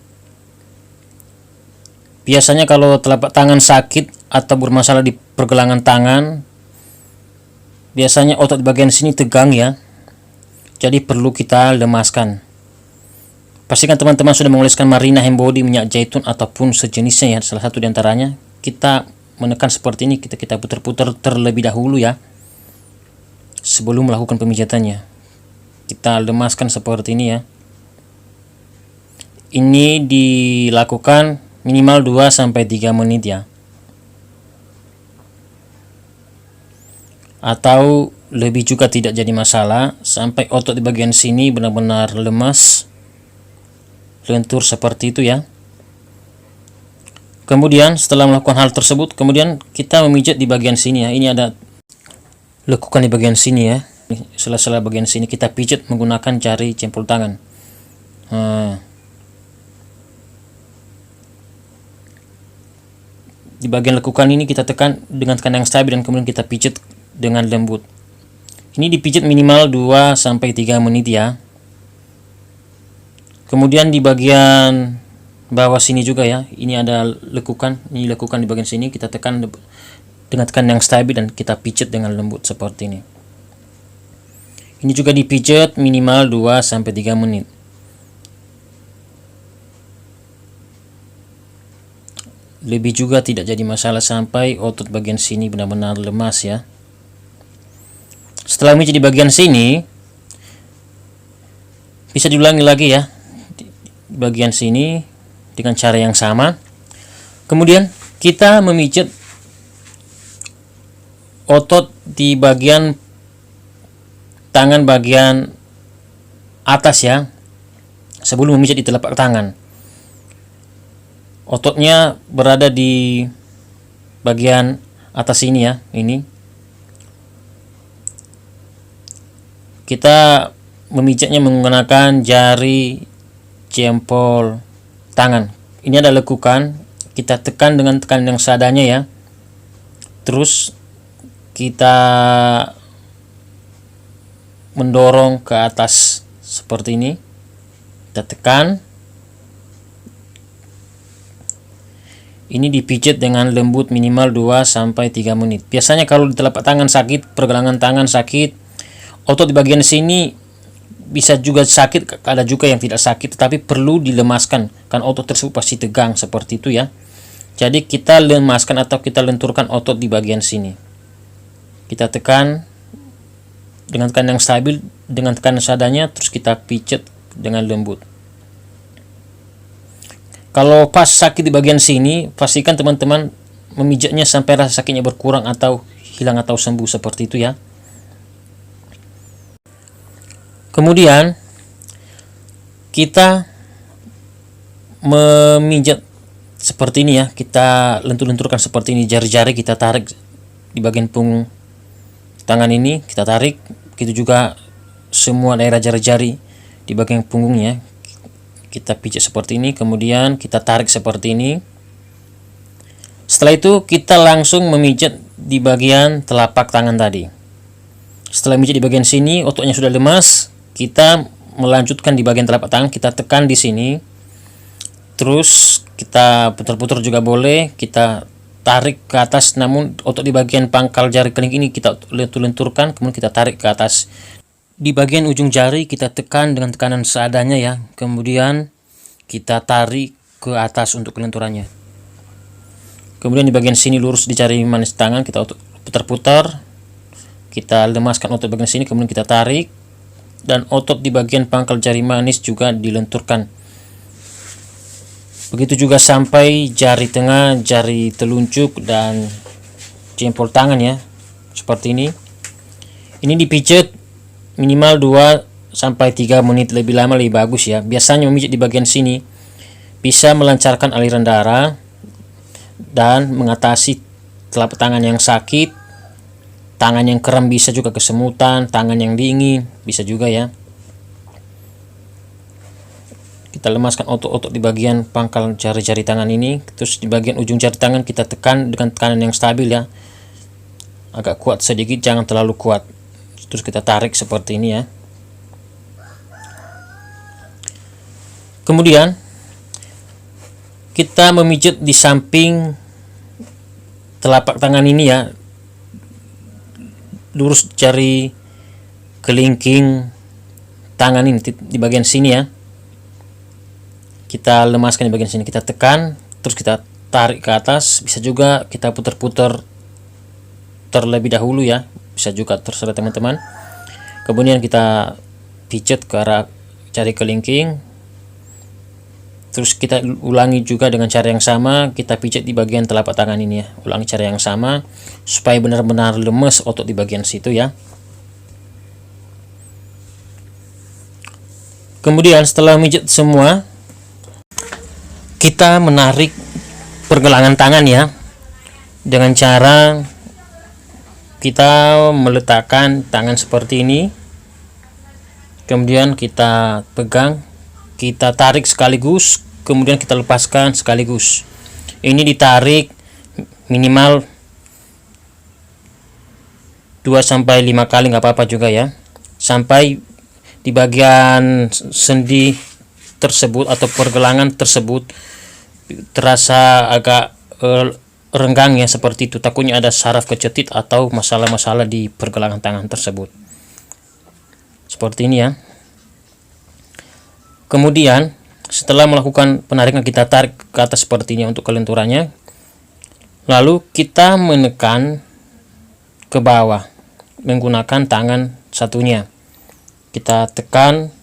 Biasanya kalau telapak tangan sakit atau bermasalah di pergelangan tangan, biasanya otot di bagian sini tegang ya. Jadi perlu kita lemaskan. Pastikan teman-teman sudah mengoleskan marina hand body, minyak zaitun ataupun sejenisnya ya, salah satu diantaranya. Kita menekan seperti ini, kita putar-putar terlebih dahulu ya, sebelum melakukan pemijatannya. Kita lemaskan seperti ini ya. Ini dilakukan minimal 2-3 menit ya, atau lebih juga tidak jadi masalah, sampai otot di bagian sini benar-benar lemas, lentur seperti itu ya. Kemudian setelah melakukan hal tersebut, kemudian kita memijat di bagian sini ya. Ini ada lekukan di bagian sini ya. Sela-sela bagian sini kita pijat menggunakan jari jempol tangan. Di bagian lekukan ini kita tekan dengan tekan yang stabil dan kemudian kita pijat dengan lembut. Ini dipijat minimal 2-3 menit ya. Kemudian di bagian bawah sini juga ya, ini ada lekukan. Ini lekukan di bagian sini, kita tekan dengan tekan yang stabil dan kita pijat dengan lembut seperti ini. Ini juga dipijat minimal 2-3 menit. Lebih juga tidak jadi masalah sampai otot bagian sini benar-benar lemas ya. Setelah memijat di bagian sini, bisa diulangi lagi ya, di bagian sini dengan cara yang sama. Kemudian kita memijat otot di bagian tangan bagian atas ya, sebelum memijat di telapak tangan. Ototnya berada di bagian atas ini ya, ini. Kita memijatnya menggunakan jari jempol tangan. Ini ada lekukan, kita tekan dengan tekanan yang seadanya ya. Terus kita mendorong ke atas seperti ini. Kita tekan. Ini dipijat dengan lembut minimal 2-3 menit. Biasanya kalau di telapak tangan sakit, pergelangan tangan sakit, otot di bagian sini bisa juga sakit, ada juga yang tidak sakit, tetapi perlu dilemaskan kan otot tersebut pasti tegang seperti itu ya. Jadi kita lemaskan atau kita lenturkan otot di bagian sini. Kita tekan dengan tekanan yang stabil, dengan tekanan seadanya, terus kita pijat dengan lembut. Kalau pas sakit di bagian sini, pastikan teman-teman memijatnya sampai rasa sakitnya berkurang atau hilang atau sembuh seperti itu ya. Kemudian kita memijat seperti ini ya, kita lentur-lenturkan seperti ini, jari-jari kita tarik di bagian punggung tangan ini, kita tarik. Begitu juga semua daerah jari-jari di bagian punggungnya, kita pijat seperti ini, kemudian kita tarik seperti ini. Setelah itu kita langsung memijat di bagian telapak tangan tadi. Setelah memijat di bagian sini, ototnya sudah lemas, kita melanjutkan di bagian telapak tangan, kita tekan di sini. Terus kita putar-putar juga boleh, kita tarik ke atas, namun otot di bagian pangkal jari kelingking ini kita lentur-lenturkan, kemudian kita tarik ke atas. Di bagian ujung jari kita tekan dengan tekanan seadanya ya, kemudian kita tarik ke atas untuk kelenturannya. Kemudian di bagian sini lurus di jari manis tangan, kita putar-putar, kita lemaskan otot bagian sini, kemudian kita tarik, dan otot di bagian pangkal jari manis juga dilenturkan. Begitu juga sampai jari tengah, jari telunjuk, dan jempol tangan ya, seperti ini. Ini dipijat minimal 2-3 menit, lebih lama lebih bagus ya. Biasanya memijat di bagian sini bisa melancarkan aliran darah dan mengatasi telapak tangan yang sakit, tangan yang kram, bisa juga kesemutan, tangan yang dingin bisa juga ya. Kita lemaskan otot-otot di bagian pangkal jari-jari tangan ini, terus di bagian ujung jari tangan kita tekan dengan tekanan yang stabil ya, agak kuat sedikit, jangan terlalu kuat. Terus kita tarik seperti ini ya. Kemudian kita memijat di samping telapak tangan ini ya, lurus jari kelingking tangan ini di bagian sini ya. Kita lemaskan di bagian sini, kita tekan, terus kita tarik ke atas. Bisa juga kita putar-putar terlebih dahulu ya, bisa juga, terserah teman-teman. Kemudian kita pijat ke arah jari kelingking, terus kita ulangi juga dengan cara yang sama, kita pijat di bagian telapak tangan ini ya, ulangi cara yang sama supaya benar-benar lemes otot di bagian situ ya. Kemudian setelah pijat semua, kita menarik pergelangan tangan ya, dengan cara kita meletakkan tangan seperti ini, kemudian kita pegang, kita tarik sekaligus, kemudian kita lepaskan sekaligus. Ini ditarik minimal 2-5 kali, nggak apa-apa juga ya, sampai di bagian sendi tersebut atau pergelangan tersebut terasa agak renggang ya, seperti itu. Takutnya ada saraf kecetit atau masalah-masalah di pergelangan tangan tersebut, seperti ini ya. Kemudian setelah melakukan penarikan, kita tarik ke atas seperti ini untuk kelenturannya, lalu kita menekan ke bawah menggunakan tangan satunya. Kita tekan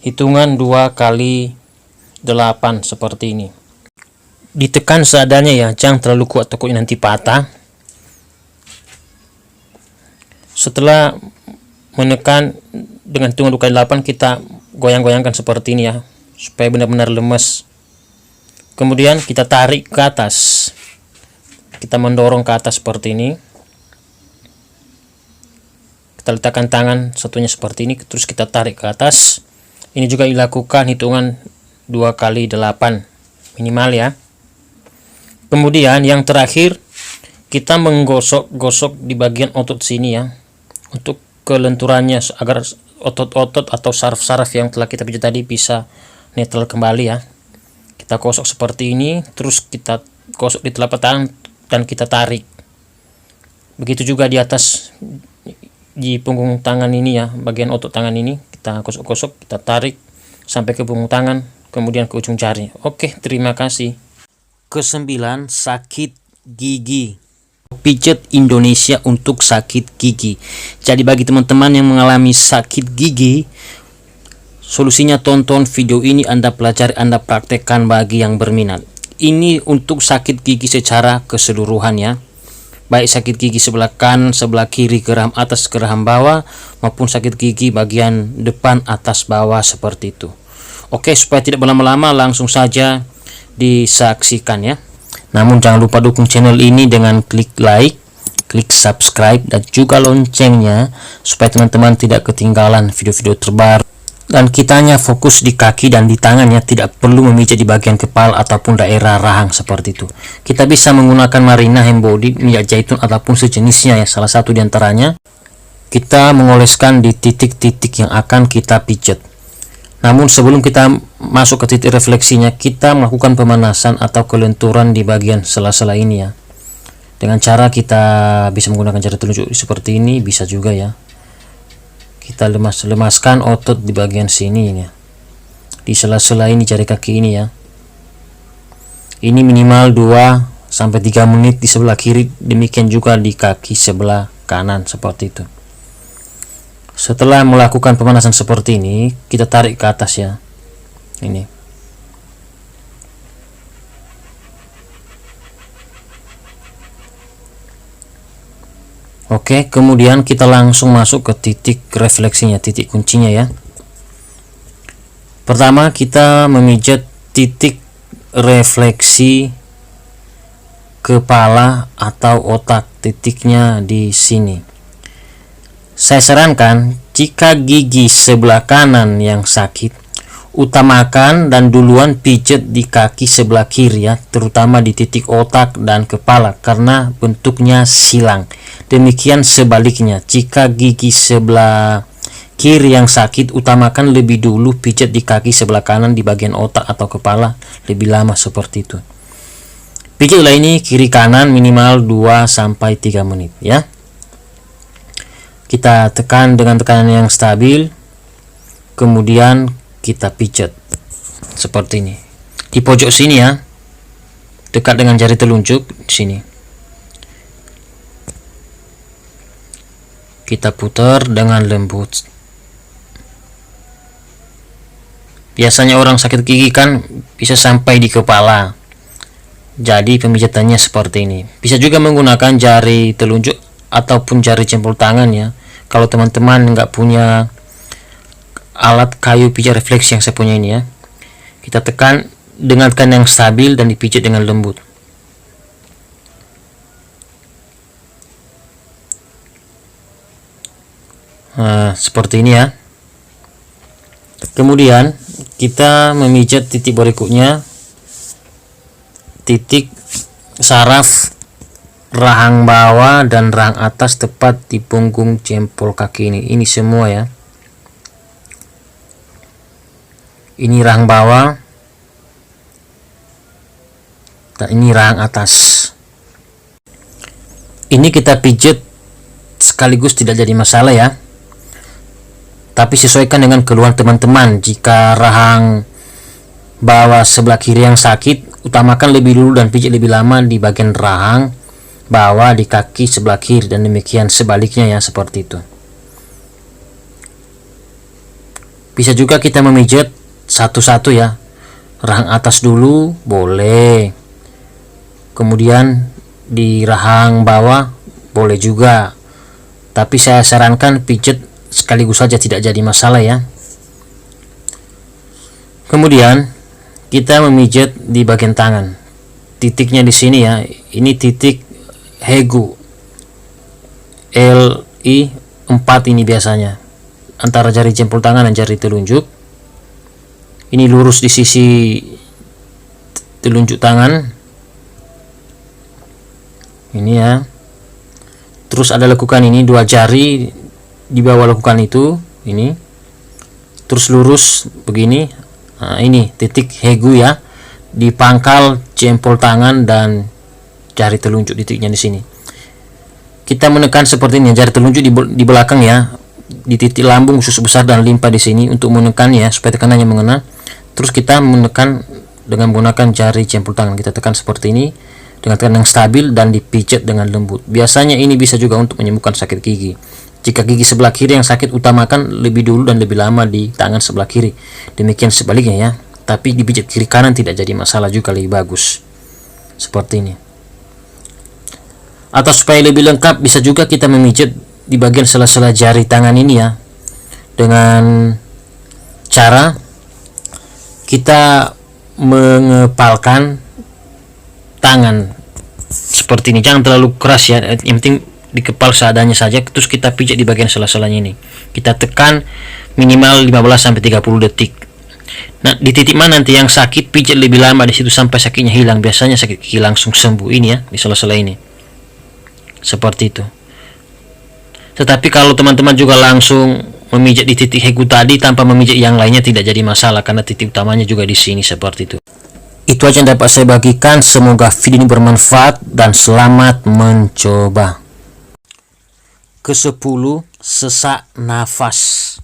hitungan 2 kali 8 seperti ini. Ditekan seadanya ya, jangan terlalu kuat, takutnya nanti patah. Setelah menekan dengan hitungan 2 kali 8, kita goyang-goyangkan seperti ini ya, supaya benar-benar lemes. Kemudian kita tarik ke atas, kita mendorong ke atas seperti ini. Kita letakkan tangan satunya seperti ini, terus kita tarik ke atas. Ini juga dilakukan hitungan 2 kali 8 minimal ya. Kemudian yang terakhir, kita menggosok-gosok di bagian otot sini ya, untuk kelenturannya, agar otot-otot atau saraf-saraf yang telah kita pijat tadi bisa netral kembali ya. Kita gosok seperti ini, terus kita gosok di telapak tangan dan kita tarik. Begitu juga di atas, di punggung tangan ini ya, bagian otot tangan ini kita gosok-gosok, kita tarik sampai ke punggung tangan, kemudian ke ujung jari. Oke, terima kasih. Kesembilan, sakit gigi. Pijat Indonesia untuk sakit gigi. Jadi bagi teman-teman yang mengalami sakit gigi, solusinya tonton video ini, Anda pelajari, Anda praktekkan bagi yang berminat. Ini untuk sakit gigi secara keseluruhan ya, baik sakit gigi sebelah kanan, sebelah kiri, geraham atas, geraham bawah, maupun sakit gigi bagian depan, atas, bawah, seperti itu. Oke, supaya tidak berlama-lama, langsung saja disaksikan ya. Namun jangan lupa dukung channel ini dengan klik like, klik subscribe, dan juga loncengnya, supaya teman-teman tidak ketinggalan video-video terbaru. Dan kita hanya fokus di kaki dan di tangannya, tidak perlu memijat di bagian kepala ataupun daerah rahang seperti itu. Kita bisa menggunakan Marina Hand Body, minyak zaitun ataupun sejenisnya ya, salah satu diantaranya. Kita mengoleskan di titik-titik yang akan kita pijat. Namun sebelum kita masuk ke titik refleksinya, kita melakukan pemanasan atau kelenturan di bagian sela-sela ini ya. Dengan cara kita bisa menggunakan jari telunjuk seperti ini, bisa juga ya. Kita lemaskan otot di bagian sini ya, di sela-sela ini, jari kaki ini ya. Ini minimal 2-3 menit di sebelah kiri, demikian juga di kaki sebelah kanan seperti itu. Setelah melakukan pemanasan seperti ini, kita tarik ke atas ya. Ini. Oke, kemudian kita langsung masuk ke titik refleksinya, titik kuncinya ya. Pertama, kita memijat titik refleksi kepala atau otak, titiknya di sini. Saya sarankan, jika gigi sebelah kanan yang sakit, utamakan dan duluan pijat di kaki sebelah kiri ya, terutama di titik otak dan kepala, karena bentuknya silang. Demikian sebaliknya, jika gigi sebelah kiri yang sakit, utamakan lebih dulu pijat di kaki sebelah kanan di bagian otak atau kepala, lebih lama seperti itu. Pijatlah ini kiri kanan minimal 2-3 menit ya. Kita tekan dengan tekanan yang stabil, kemudian kita pijat seperti ini di pojok sini ya, dekat dengan jari telunjuk di sini. Kita putar dengan lembut. Biasanya orang sakit gigi kan bisa sampai di kepala, jadi pemijatannya seperti ini. Bisa juga menggunakan jari telunjuk ataupun jari jempol tangan ya, kalau teman-teman nggak punya alat kayu pijat refleksi yang saya punya ini ya. Kita tekan dengan tekanan yang stabil dan dipijat dengan lembut. Nah, seperti ini ya. Kemudian kita memijat titik berikutnya, titik saraf rahang bawah dan rahang atas, tepat di punggung jempol kaki ini. Ini semua ya. Ini rahang bawah dan ini rahang atas. Ini kita pijat sekaligus, tidak jadi masalah ya. Tapi sesuaikan dengan keluhan teman-teman. Jika rahang bawah sebelah kiri yang sakit, utamakan lebih dulu dan pijat lebih lama di bagian rahang bawah di kaki sebelah kiri, dan demikian sebaliknya ya, seperti itu. Bisa juga kita memijat satu-satu ya. Rahang atas dulu boleh, kemudian di rahang bawah boleh juga, tapi saya sarankan pijat sekaligus saja, tidak jadi masalah ya. Kemudian kita memijat di bagian tangan. Titiknya di sini ya, ini titik Hegu LI 4 ini biasanya antara jari jempol tangan dan jari telunjuk. Ini lurus di sisi telunjuk tangan ini ya. Terus ada lekukan ini, dua jari di bawah lekukan itu ini, terus lurus begini. Nah, ini titik Hegu ya, di pangkal jempol tangan dan jari telunjuk, titiknya di sini. Kita menekan seperti ini, jari telunjuk di belakang ya, di titik lambung, usus besar dan limpa di sini untuk menekan ya, supaya tekanannya mengena. Terus kita menekan dengan menggunakan jari jempol tangan, kita tekan seperti ini dengan tekanan yang stabil dan dipijat dengan lembut. Biasanya ini bisa juga untuk menyembuhkan sakit gigi. Jika gigi sebelah kiri yang sakit, utamakan lebih dulu dan lebih lama di tangan sebelah kiri. Demikian sebaliknya ya. Tapi dipijat kiri kanan tidak jadi masalah juga, lebih bagus. Seperti ini. Atau supaya lebih lengkap, bisa juga kita memijat di bagian sela-sela jari tangan ini ya. Dengan cara kita mengepalkan tangan seperti ini. Jangan terlalu keras ya. Yang penting dikepal seadanya saja, terus kita pijat di bagian sela-selanya ini. Kita tekan minimal 15-30 detik. Nah, di titik mana nanti yang sakit, pijat lebih lama di situ sampai sakitnya hilang. Biasanya sakit gigi langsung sembuh ini ya, di sela-sela ini. Seperti itu. Tetapi kalau teman-teman juga langsung memijat di titik Hegu tadi tanpa memijat yang lainnya, tidak jadi masalah karena titik utamanya juga di sini, seperti itu. Itu aja yang dapat saya bagikan. Semoga video ini bermanfaat dan selamat mencoba. Ke-10, sesak nafas.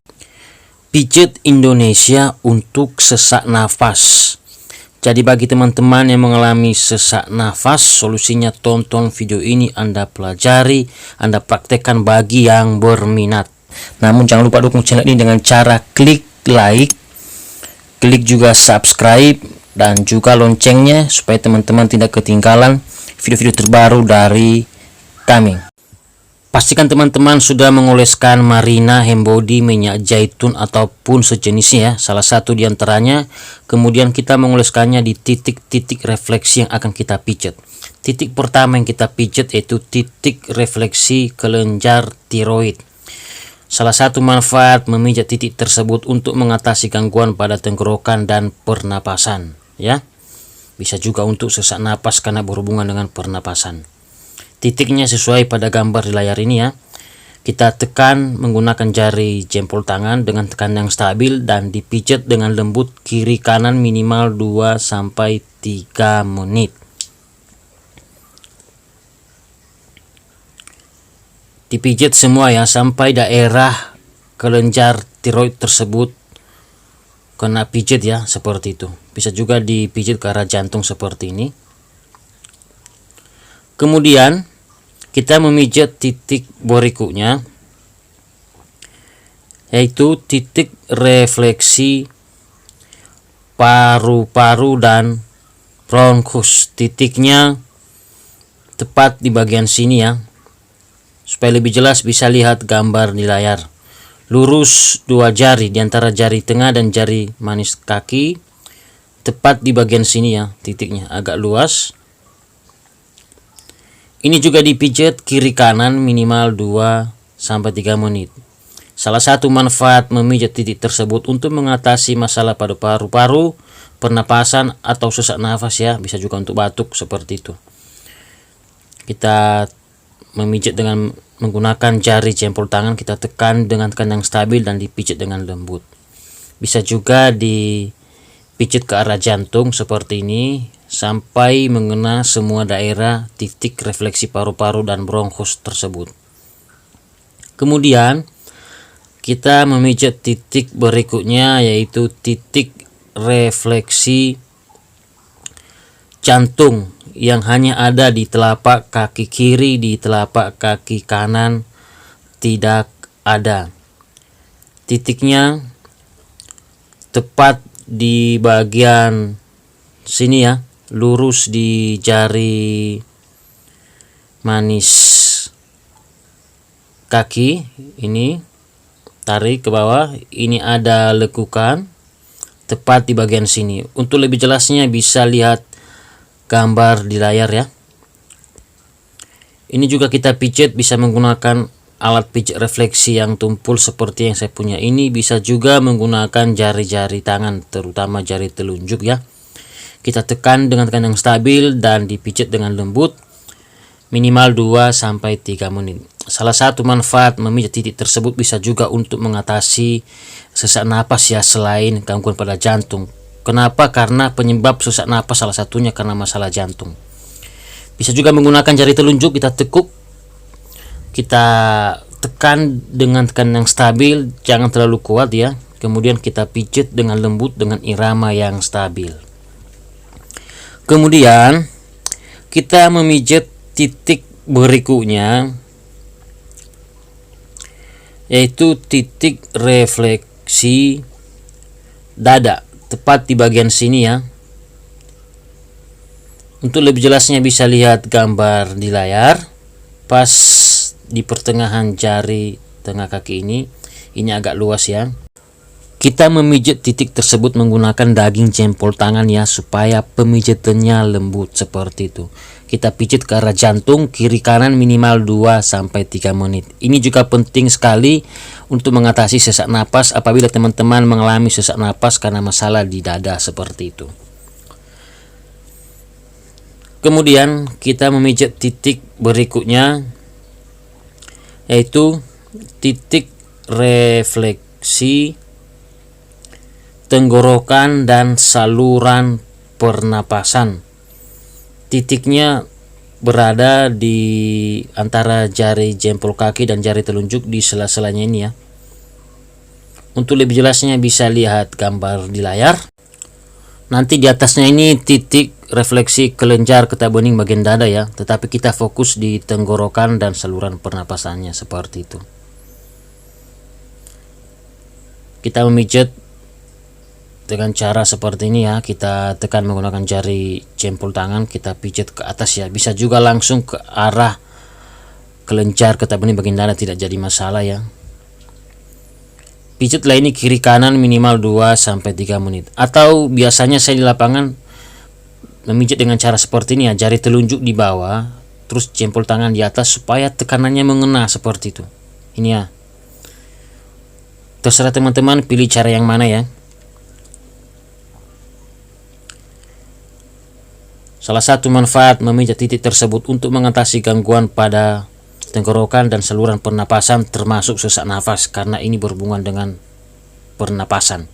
Pijat Indonesia untuk sesak nafas. Jadi bagi teman-teman yang mengalami sesak nafas, solusinya tonton video ini, Anda pelajari, Anda praktekkan bagi yang berminat. Namun jangan lupa dukung channel ini dengan cara klik like, klik juga subscribe, dan juga loncengnya supaya teman-teman tidak ketinggalan video-video terbaru dari kami. Pastikan teman-teman sudah mengoleskan Marina Hembody minyak zaitun ataupun sejenisnya ya, salah satu diantaranya. Kemudian kita mengoleskannya di titik-titik refleksi yang akan kita pijat. Titik pertama yang kita pijat yaitu titik refleksi kelenjar tiroid. Salah satu manfaat memijat titik tersebut untuk mengatasi gangguan pada tenggorokan dan pernapasan ya. Bisa juga untuk sesak napas karena berhubungan dengan pernapasan. Titiknya sesuai pada gambar di layar ini ya. Kita tekan menggunakan jari jempol tangan dengan tekanan yang stabil dan dipijat dengan lembut kiri kanan minimal 2-3 menit. Dipijat semua ya sampai daerah kelenjar tiroid tersebut kena pijat ya, seperti itu. Bisa juga dipijat ke arah jantung seperti ini. Kemudian kita memijat titik berikutnya yaitu titik refleksi paru-paru dan bronkus. Titiknya tepat di bagian sini ya. Supaya lebih jelas bisa lihat gambar di layar. Lurus dua jari di antara jari tengah dan jari manis kaki. Tepat di bagian sini ya, titiknya agak luas. Ini juga dipijat kiri kanan minimal 2-3 menit. Salah satu manfaat memijat titik tersebut untuk mengatasi masalah pada paru-paru, pernapasan atau sesak nafas ya, bisa juga untuk batuk seperti itu. Kita memijat dengan menggunakan jari jempol tangan, kita tekan dengan tekanan yang stabil dan dipijat dengan lembut. Bisa juga dipijat ke arah jantung seperti ini sampai mengena semua daerah titik refleksi paru-paru dan bronkus tersebut. Kemudian kita memijat titik berikutnya yaitu titik refleksi jantung yang hanya ada di telapak kaki kiri, di telapak kaki kanan tidak ada. Titiknya tepat di bagian sini ya, lurus di jari manis kaki ini, tarik ke bawah, ini ada lekukan, tepat di bagian sini. Untuk lebih jelasnya bisa lihat gambar di layar ya. Ini juga kita pijat bisa menggunakan alat pijat refleksi yang tumpul seperti yang saya punya ini. Bisa juga menggunakan jari-jari tangan, terutama jari telunjuk ya. Kita tekan dengan tekan yang stabil dan dipijat dengan lembut minimal 2-3 menit. Salah satu manfaat memijat titik tersebut bisa juga untuk mengatasi sesak napas ya, selain gangguan pada jantung. Kenapa? Karena penyebab sesak napas salah satunya karena masalah jantung. Bisa juga menggunakan jari telunjuk, kita tekuk, kita tekan dengan tekan yang stabil, jangan terlalu kuat ya. Kemudian kita pijat dengan lembut dengan irama yang stabil. Kemudian kita memijat titik berikutnya, yaitu titik refleksi dada, tepat di bagian sini ya. Untuk lebih jelasnya bisa lihat gambar di layar. Pas di pertengahan jari tengah kaki ini agak luas ya. Kita memijat titik tersebut menggunakan daging jempol tangan ya, supaya pemijatannya lembut seperti itu. Kita pijat ke arah jantung kiri kanan minimal 2-3 menit. Ini juga penting sekali untuk mengatasi sesak napas apabila teman-teman mengalami sesak napas karena masalah di dada seperti itu. Kemudian kita memijat titik berikutnya, yaitu titik refleksi tenggorokan dan saluran pernapasan. Titiknya berada di antara jari jempol kaki dan jari telunjuk di sela-selanya ini ya. Untuk lebih jelasnya bisa lihat gambar di layar. Nanti di atasnya ini titik refleksi kelenjar getah bening bagian dada ya, tetapi kita fokus di tenggorokan dan saluran pernapasannya seperti itu. Kita memijat dengan cara seperti ini ya, kita tekan menggunakan jari jempol tangan, kita pijat ke atas ya. Bisa juga langsung ke arah kelenjar getah bening bagian dada, tidak jadi masalah ya. Pijatlah ini kiri kanan minimal 2-3 menit. Atau biasanya saya di lapangan memijat dengan cara seperti ini ya, jari telunjuk di bawah, terus jempol tangan di atas supaya tekanannya mengena seperti itu. Ini ya. Terserah teman-teman pilih cara yang mana ya. Salah satu manfaat memijat titik tersebut untuk mengatasi gangguan pada tenggorokan dan saluran pernapasan termasuk sesak nafas, karena ini berhubungan dengan pernapasan.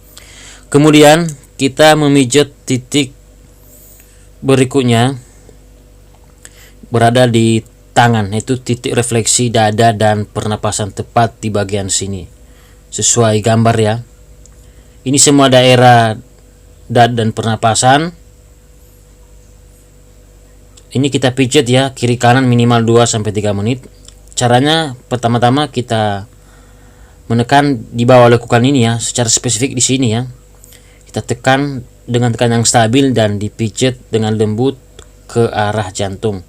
Kemudian kita memijat titik berikutnya berada di tangan, yaitu titik refleksi dada dan pernapasan tepat di bagian sini. Sesuai gambar ya. Ini semua daerah dada dan pernapasan. Ini kita pijat ya, kiri kanan minimal 2-3 menit. Caranya pertama-tama kita menekan di bawah lekukan ini ya, secara spesifik di sini ya. Kita tekan dengan tekan yang stabil dan dipijat dengan lembut ke arah jantung.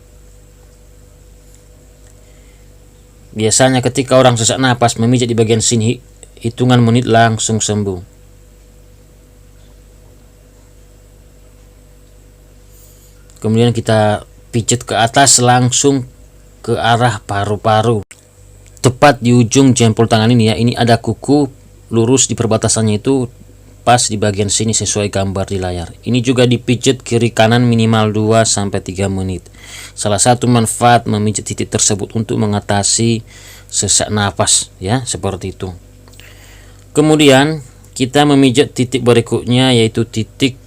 Biasanya ketika orang sesak napas memijat di bagian sini, hitungan menit langsung sembuh. Kemudian kita pijat ke atas langsung ke arah paru-paru, tepat di ujung jempol tangan ini ya. Ini ada kuku lurus di perbatasannya, itu pas di bagian sini sesuai gambar di layar. Ini juga dipijat kiri kanan minimal 2-3 menit. Salah satu manfaat memijat titik tersebut untuk mengatasi sesak napas ya, seperti itu. Kemudian kita memijat titik berikutnya, yaitu titik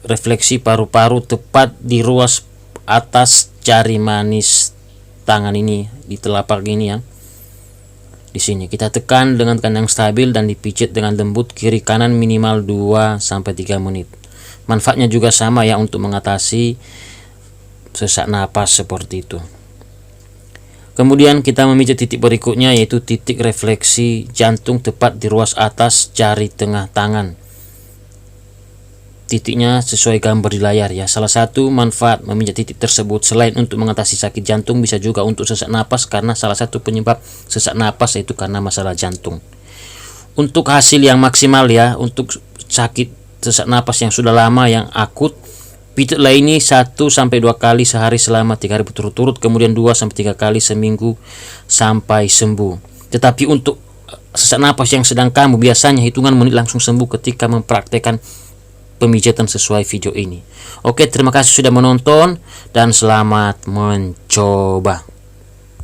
refleksi paru-paru tepat di ruas atas jari manis tangan ini, di telapak ini ya. Di sini kita tekan dengan tekan yang stabil dan dipijat dengan lembut kiri kanan minimal 2-3 menit. Manfaatnya juga sama ya, untuk mengatasi sesak napas seperti itu. Kemudian kita memijat titik berikutnya, yaitu titik refleksi jantung tepat di ruas atas jari tengah tangan. Titiknya sesuai gambar di layar ya. Salah satu manfaat memijat titik tersebut selain untuk mengatasi sakit jantung, bisa juga untuk sesak napas, karena salah satu penyebab sesak napas yaitu karena masalah jantung. Untuk hasil yang maksimal ya, untuk sakit sesak napas yang sudah lama yang akut, pijatlah ini 1-2 kali sehari selama 3 hari berturut-turut, kemudian 2-3 kali seminggu sampai sembuh. Tetapi untuk sesak napas yang sedang kambuh, biasanya hitungan menit langsung sembuh ketika mempraktekkan pemijatan sesuai video ini. Oke, terima kasih sudah menonton dan selamat mencoba.